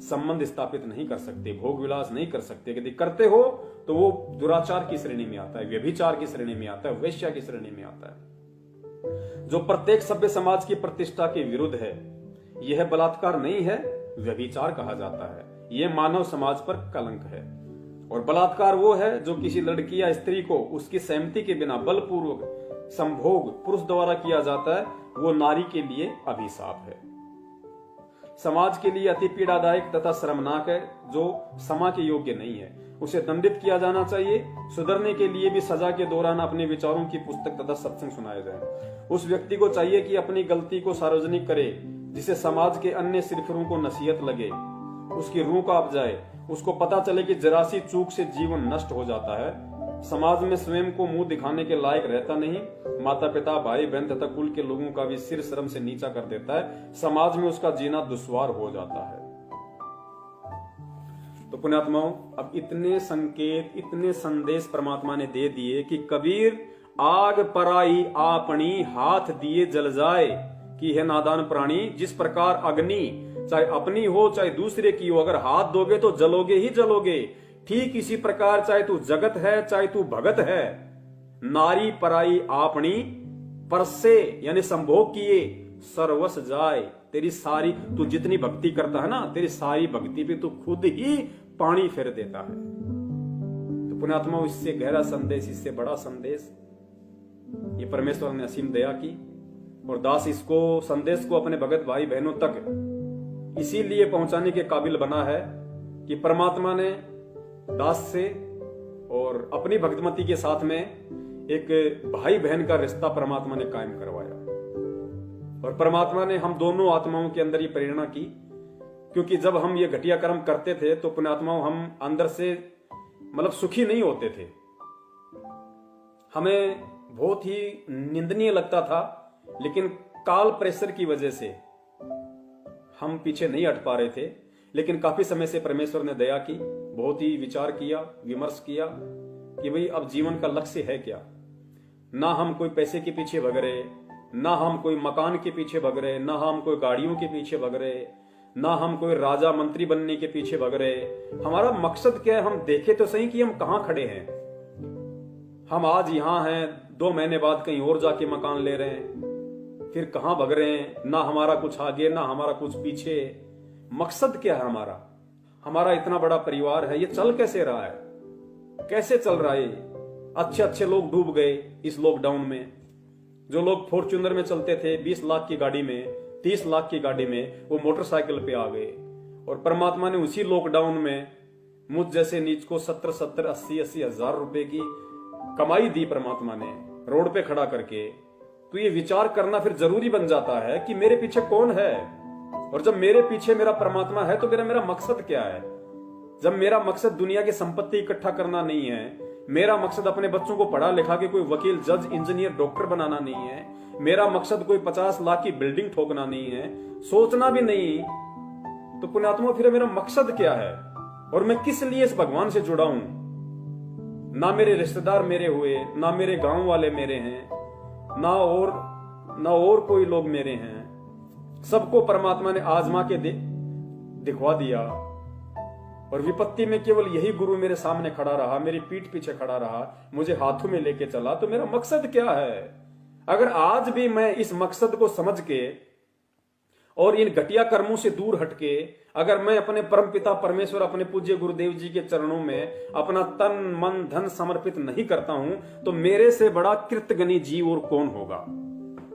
S1: संबंध स्थापित नहीं कर सकते, भोग विलास नहीं कर सकते। यदि करते हो तो वो दुराचार की श्रेणी में आता है, व्यभिचार की श्रेणी में आता है, वेश्या की श्रेणी में आता है, जो प्रत्येक सभ्य समाज की प्रतिष्ठा के विरुद्ध है। यह बलात्कार नहीं है, व्यभिचार कहा जाता है। यह मानव समाज पर कलंक है। और बलात्कार वो है जो किसी लड़की या स्त्री को उसकी सहमति के बिना बलपूर्वक संभोग पुरुष द्वारा किया जाता है, वो नारी के लिए अभिशाप है, समाज के लिए अति पीड़ादायक तथा शर्मनाक है, जो क्षमा के योग्य नहीं है। उसे दंडित किया जाना चाहिए। सुधरने के लिए भी सजा के दौरान अपने विचारों की पुस्तक तथा सत्संग सुनाए जाए। उस व्यक्ति को चाहिए कि अपनी गलती को सार्वजनिक करे, जिसे समाज के अन्य सिरफिरों को नसीहत लगे, उसकी रूह कांप जाए, उसको पता चले कि जरा सी चूक से जीवन नष्ट हो जाता है। समाज में स्वयं को मुंह दिखाने के लायक रहता नहीं, माता पिता, भाई बहन तथा कुल के लोगों का भी सिर शर्म से नीचा कर देता है। समाज में उसका जीना दुश्वार हो जाता है। तो पुण्यात्माओं, अब इतने संकेत, इतने संदेश परमात्मा ने दे दिए कि कबीर आग पराई आपनी हाथ दिए जल जाए, कि है नादान प्राणी, जिस प्रकार अग्नि चाहे अपनी हो चाहे दूसरे की हो, अगर हाथ दोगे तो जलोगे ही जलोगे। ठीक इसी प्रकार चाहे तू जगत है चाहे तू भगत है, नारी पराई आपनी परसे यानी संभोग किए सर्वस जाए। तेरी सारी, तू जितनी भक्ति करता है ना, तेरी सारी भक्ति पे तू खुद ही पानी फेर देता है। तो पुण्यात्मा, इससे गहरा संदेश, इससे बड़ा संदेश ये परमेश्वर ने असीम दया की, और दास इसको संदेश को अपने भगत भाई बहनों तक इसीलिए पहुंचाने के काबिल बना है कि परमात्मा ने दास से और अपनी भक्तमती के साथ में एक भाई बहन का रिश्ता परमात्मा ने कायम करवाया। और परमात्मा ने हम दोनों आत्माओं के अंदर ये प्रेरणा की, क्योंकि जब हम ये घटिया कर्म करते थे तो पुण्यात्माओं हम अंदर से मतलब सुखी नहीं होते थे, हमें बहुत ही निंदनीय लगता था, लेकिन काल प्रेशर की वजह से हम पीछे नहीं हट पा रहे थे। लेकिन काफी समय से परमेश्वर ने दया की, बहुत ही विचार किया, विमर्श किया कि भाई अब जीवन का लक्ष्य है क्या। ना हम कोई पैसे के पीछे भग रहे, ना हम कोई मकान के पीछे भग रहे, ना हम कोई गाड़ियों के पीछे भग रहे, ना हम कोई राजा मंत्री बनने के पीछे भग रहे। हमारा मकसद क्या है, हम देखे तो सही कि हम कहां खड़े हैं। हम आज यहां हैं, 2 महीने बाद कहीं और जाके मकान ले रहे हैं, फिर कहां भग रहे हैं। ना हमारा कुछ आगे, ना हमारा कुछ पीछे। मकसद क्या है हमारा? हमारा इतना बड़ा परिवार है, ये चल कैसे रहा है, कैसे चल रहा है? अच्छे अच्छे लोग डूब गए इस लॉकडाउन में। जो लोग फॉर्च्यूनर में चलते थे 20 लाख की गाड़ी में, 30 लाख की गाड़ी में, वो मोटरसाइकिल पे आ गए। और परमात्मा ने उसी लॉकडाउन में मुझ जैसे नीच को 70-70, 80-80 हजार रुपए की कमाई दी परमात्मा ने, रोड पे खड़ा करके। तो ये विचार करना फिर जरूरी बन जाता है कि मेरे पीछे कौन है, और जब मेरे पीछे मेरा परमात्मा है तो मेरा मकसद क्या है। जब मेरा मकसद दुनिया की संपत्ति इकट्ठा करना नहीं है, मेरा मकसद अपने बच्चों को पढ़ा लिखा के कोई वकील, जज, इंजीनियर, डॉक्टर बनाना नहीं है, मेरा मकसद कोई 50 लाख की बिल्डिंग ठोकना नहीं है, सोचना भी नहीं, तो पुण्यात्मा फिर मेरा मकसद क्या है और मैं किस लिए इस भगवान से जुड़ा हूं। ना मेरे रिश्तेदार मेरे हुए, ना मेरे गांव वाले मेरे हैं, ना और कोई लोग मेरे हैं। सबको परमात्मा ने आजमा के दिखवा दिया, और विपत्ति में केवल यही गुरु मेरे सामने खड़ा रहा, मेरी पीठ पीछे खड़ा रहा, मुझे हाथों में लेके चला। तो मेरा मकसद क्या है? अगर आज भी मैं इस मकसद को समझ के और इन घटिया कर्मों से दूर हटके अगर मैं अपने परमपिता परमेश्वर, अपने पूज्य गुरुदेव जी के चरणों में अपना तन मन धन समर्पित नहीं करता हूं, तो मेरे से बड़ा कृतज्ञ जीव और कौन होगा,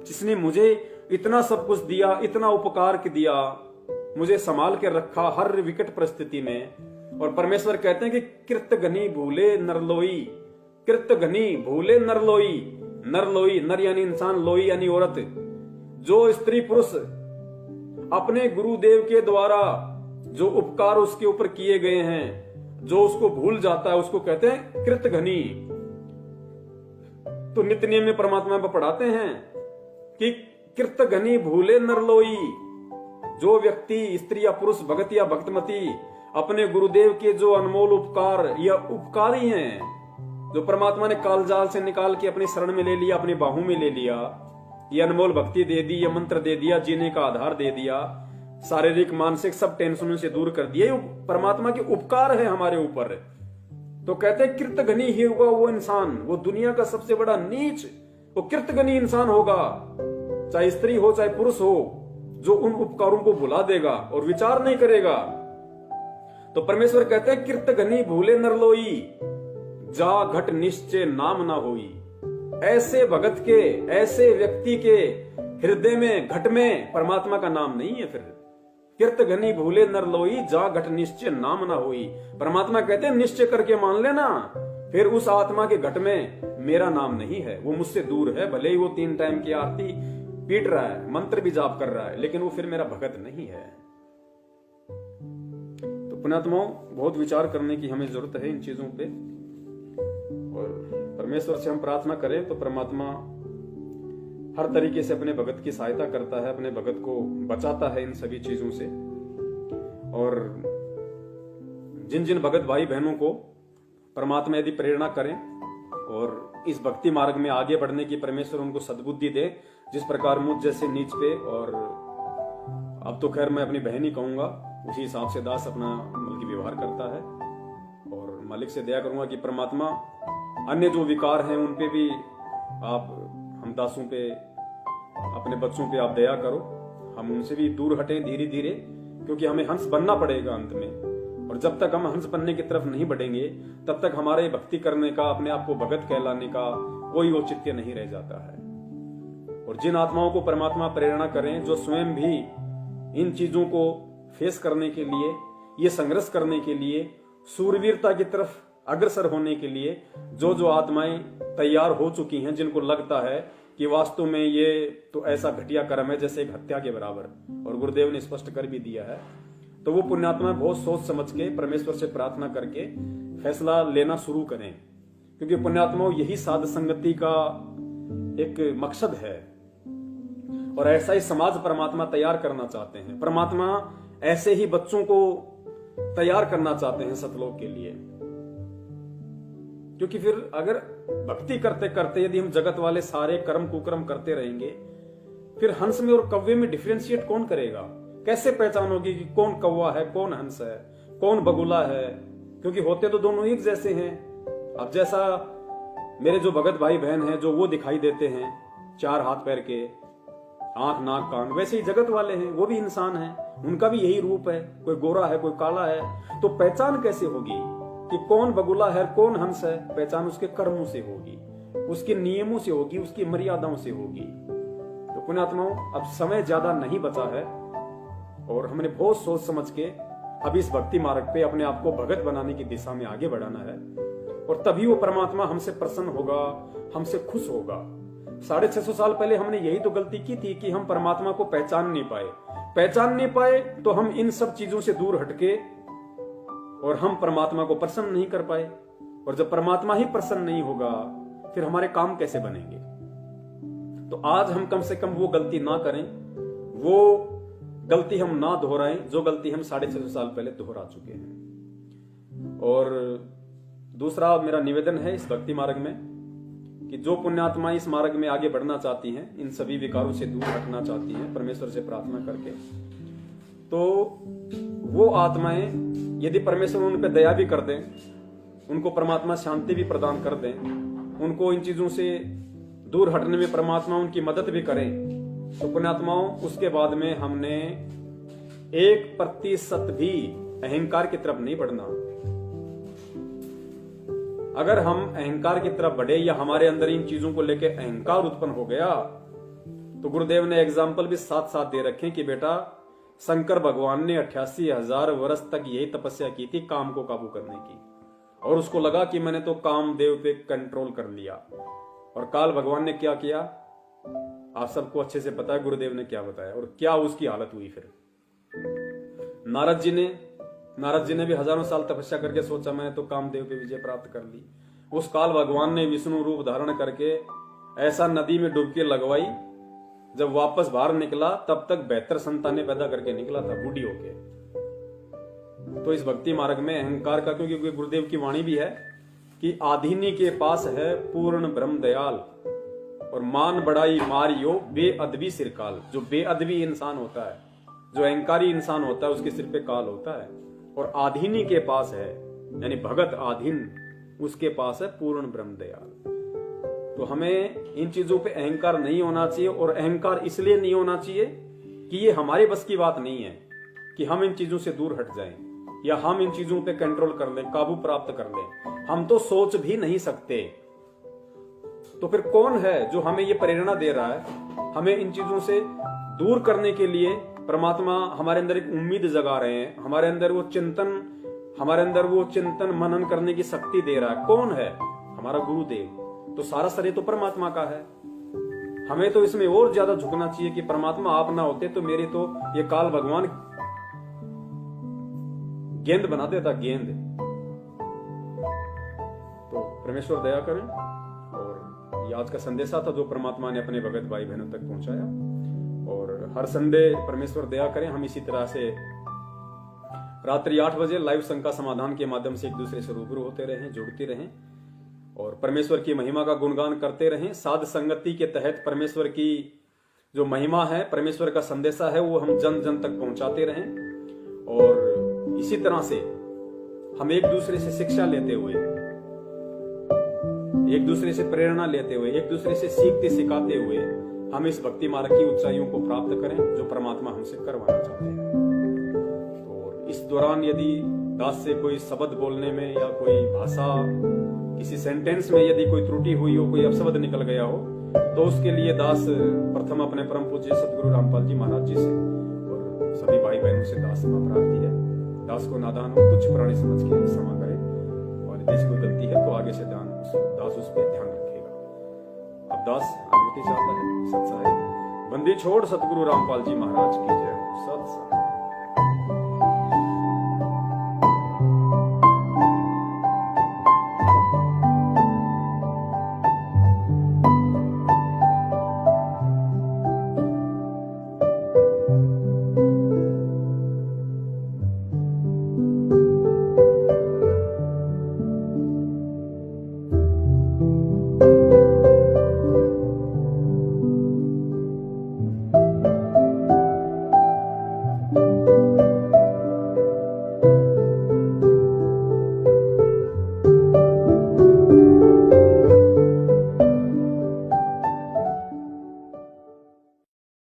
S1: जिसने मुझे इतना सब कुछ दिया, इतना उपकार दिया, मुझे संभाल के रखा हर विकट परिस्थिति में। और परमेश्वर कहते हैं कि कृतघ्नि भूले नरलोई, कृतघ्नि भूले नरलोई। नरलोई, नर यानी इंसान, लोई यानी औरत। जो स्त्री पुरुष अपने गुरुदेव के द्वारा जो उपकार उसके ऊपर किए गए हैं, जो उसको भूल जाता है, उसको कहते हैं कृतघ्नि। तो नित्य नियम में परमात्मा को पढ़ाते हैं कि कृतघ्नि भूले नरलोई। जो व्यक्ति, स्त्री या पुरुष, भगत या भक्तमती अपने गुरुदेव के जो अनमोल उपकार या उपकारी हैं, जो परमात्मा ने कालजाल से निकाल के अपनी शरण में ले लिया, अपनी बाहों में ले लिया, ये अनमोल भक्ति दे दी, ये मंत्र दे दिया, जीने का आधार दे दिया, शारीरिक मानसिक सब टेंशनों से दूर कर दिए, परमात्मा के उपकार है हमारे ऊपर। तो कहते हैं कृतघ्नि ही होगा वो इंसान, वो दुनिया का सबसे बड़ा नीच, वो कृतघ्नि इंसान होगा, चाहे स्त्री हो चाहे पुरुष हो, जो उन उपकारों को भुला देगा और विचार नहीं करेगा। तो परमेश्वर कहते हैं कृतघ्नि भूले नरलोई, जा घट निश्चय नाम ना होई। ऐसे भगत के, ऐसे व्यक्ति के हृदय में, घट में परमात्मा का नाम नहीं है। फिर कृतघ्नि भूले नरलोई, जा घट निश्चय नाम ना होई। परमात्मा कहते हैं निश्चय करके मान लेना, फिर उस आत्मा के घट में मेरा नाम नहीं है, वो मुझसे दूर है। भले ही वो 3 टाइम की आरती पीट रहा है, मंत्र भी जाप कर रहा है, लेकिन वो फिर मेरा भगत नहीं है। तो पुण्यात्माओं, बहुत विचार करने की हमें जरूरत है इन चीजों पे। और परमेश्वर से हम प्रार्थना करें तो परमात्मा हर तरीके से अपने भगत की सहायता करता है, अपने भगत को बचाता है इन सभी चीजों से। और जिन जिन भगत भाई बहनों को परमात्मा यदि प्रेरणा करें और इस भक्ति मार्ग में आगे बढ़ने की परमेश्वर उनको सद्बुद्धि दे, जिस प्रकार मुझ जैसे नीच पे, और अब तो खैर मैं अपनी बहन ही कहूंगा, उसी हिसाब से दास अपना बल्कि व्यवहार करता है। और मालिक से दया करूंगा कि परमात्मा अन्य जो विकार हैं उन पे भी आप, हम दासों पे, अपने बच्चों पे आप दया करो, हम उनसे भी दूर हटें धीरे धीरे, क्योंकि हमें हंस बनना पड़ेगा अंत में। और जब तक हम हंस बनने की तरफ नहीं बढ़ेंगे, तब तक हमारे भक्ति करने का, अपने आप को भगत कहलाने का कोई औचित्य नहीं रह जाता है। और जिन आत्माओं को परमात्मा प्रेरणा करें, जो स्वयं भी इन चीजों को फेस करने के लिए, ये संघर्ष करने के लिए, सूरवीरता की तरफ अग्रसर होने के लिए जो जो आत्माएं तैयार हो चुकी हैं, जिनको लगता है कि वास्तव में ये तो ऐसा घटिया कर्म है जैसे एक हत्या के बराबर, और गुरुदेव ने स्पष्ट कर भी दिया है, तो वो पुण्यात्मा बहुत सोच समझ के परमेश्वर से प्रार्थना करके फैसला लेना शुरू करें। क्योंकि पुण्यात्माओं, यही साध संगति का एक मकसद है, और ऐसा ही समाज परमात्मा तैयार करना चाहते हैं। परमात्मा ऐसे ही बच्चों को तैयार करना चाहते हैं सतलोक के लिए। क्योंकि फिर अगर भक्ति करते करते यदि हम जगत वाले सारे कर्म कुकर्म करते रहेंगे, फिर हंस में और कव्वे में डिफरेंशिएट कौन करेगा? कैसे पहचान होगी कि कौन कौवा है, कौन हंस है, कौन बगुला है? क्योंकि होते तो दोनों एक जैसे हैं। अब जैसा मेरे जो भगत भाई बहन हैं, जो वो दिखाई देते हैं 4 हाथ पैर के, आंख नाक कान, वैसे ही जगत वाले हैं, वो भी इंसान हैं, उनका भी यही रूप है, कोई गोरा है कोई काला है। तो पहचान कैसे होगी कि कौन बगुला है कौन हंस है? पहचान उसके कर्मों से होगी, उसके नियमों से होगी, उसकी मर्यादाओं से होगी। तो पुण्यात्माओं, अब समय ज्यादा नहीं बचा है और हमने बहुत सोच समझ के अब इस भक्ति मार्ग पे अपने आप को भगत बनाने की दिशा में आगे बढ़ाना है, और तभी वो परमात्मा हमसे प्रसन्न होगा, हमसे खुश होगा। 650 साल पहले हमने यही तो गलती की थी कि हम परमात्मा को पहचान नहीं पाए, तो हम इन सब चीजों से दूर हटके और हम परमात्मा को प्रसन्न नहीं कर पाए। और जब परमात्मा ही प्रसन्न नहीं होगा, फिर हमारे काम कैसे बनेंगे? तो आज हम कम से कम वो गलती ना करें, वो गलती हम ना दोहराएं जो गलती हम 650 साल पहले दोहरा चुके हैं। और दूसरा मेरा निवेदन है इस भक्ति मार्ग में कि जो पुण्यात्माएं इस मार्ग में आगे बढ़ना चाहती हैं, इन सभी विकारों से दूर हटना चाहती हैं परमेश्वर से प्रार्थना करके, तो वो आत्माएं यदि परमेश्वर उन पे दया भी कर दें, उनको परमात्मा शांति भी प्रदान कर दें, उनको इन चीजों से दूर हटने में परमात्मा उनकी मदद भी करें, तो पुण्यात्माओं उसके बाद में हमने 1% भी अहंकार की तरफ नहीं बढ़ना। अगर हम अहंकार की तरफ बढ़े या हमारे अंदर इन चीजों को लेकर अहंकार उत्पन्न हो गया, तो गुरुदेव ने एग्जाम्पल भी साथ साथ दे रखे कि बेटा शंकर भगवान ने 88,000 वर्ष तक यही तपस्या की थी काम को काबू करने की, और उसको लगा कि मैंने तो कामदेव पे कंट्रोल कर लिया। और काल भगवान ने क्या किया, आप सबको अच्छे से पता है गुरुदेव ने क्या बताया और क्या उसकी हालत हुई। फिर नारद जी ने भी हजारों साल तपस्या करके सोचा मैंने तो कामदेव पे विजय प्राप्त कर ली। उस काल भगवान ने विष्णु रूप धारण करके ऐसा नदी में डुबकी लगवाई, जब वापस बाहर निकला तब तक 72 संतानें पैदा करके निकला था बूढ़ी होके। तो इस भक्ति मार्ग में अहंकार का, क्योंकि गुरुदेव की वाणी भी है कि आधीनी के पास है पूर्ण ब्रह्म दयाल, और मान बड़ाई मारियो बेअदबी सिरकाल। जो बेअदबी इंसान होता है, जो अहंकारी इंसान होता है, उसके सिर पे काल होता है। और आधीनी के पास है, यानी भगत आधीन, उसके पास है पूर्ण ब्रह्म दयाल। तो हमें इन चीजों पे अहंकार नहीं होना चाहिए, और अहंकार इसलिए नहीं होना चाहिए कि ये हमारे बस की बात नहीं है कि हम इन चीजों से दूर हट जाएं या हम इन चीजों पे कंट्रोल कर लें, काबू प्राप्त कर लें। हम तो सोच भी नहीं सकते। तो फिर कौन है जो हमें ये प्रेरणा दे रहा है, हमें इन चीजों से दूर करने के लिए? परमात्मा हमारे अंदर एक उम्मीद जगा रहे हैं, हमारे अंदर वो चिंतन मनन करने की शक्ति दे रहा है। कौन है? हमारा गुरुदेव। तो सारा श्रेय तो परमात्मा का है। हमें तो इसमें और ज्यादा झुकना चाहिए कि परमात्मा आप ना होते तो मेरे तो ये काल भगवान गेंद बना देता, गेंद। तो परमेश्वर दया करें। और ये आज का संदेशा था जो परमात्मा ने अपने भगत भाई बहनों तक पहुंचाया। और हर संडे परमेश्वर दया करें हम इसी तरह से रात्रि 8 बजे लाइव शंका समाधान के माध्यम से एक दूसरे से रूबरू होते रहें, जुड़ते रहें और परमेश्वर की महिमा का गुणगान करते रहें। साध संगति के तहत परमेश्वर की जो महिमा है, परमेश्वर का संदेशा है, वो हम जन जन तक पहुंचाते रहें। और इसी तरह से हम एक दूसरे से शिक्षा लेते हुए, एक दूसरे से प्रेरणा लेते हुए, एक दूसरे से सीखते सिखाते हुए हम इस भक्ति मार्ग की ऊंचाइयों को प्राप्त करें जो परमात्मा हमसे करवाना चाहते हैं। और इस दौरान यदि दास से कोई शब्द बोलने में या कोई भाषा, किसी सेंटेंस में यदि कोई त्रुटि हुई हो, कोई अपशब्द निकल गया हो, तो उसके लिए दास प्रथम अपने परम पूज्य सतगुरु रामपाल जी महाराज जी से और सभी भाई बहनों से दास क्षमा प्रार्थी है। दास को नादान हो, तुच्छ प्राणी समझ के क्षमा करे, और यदि इसको गलती है तो आगे से दास उस पर ध्यान रखेगा। अब दास अनुमति चाहता है। सत्साई बंदी छोड़ सतगुरु रामपाल जी महाराज की जय। सत्साई।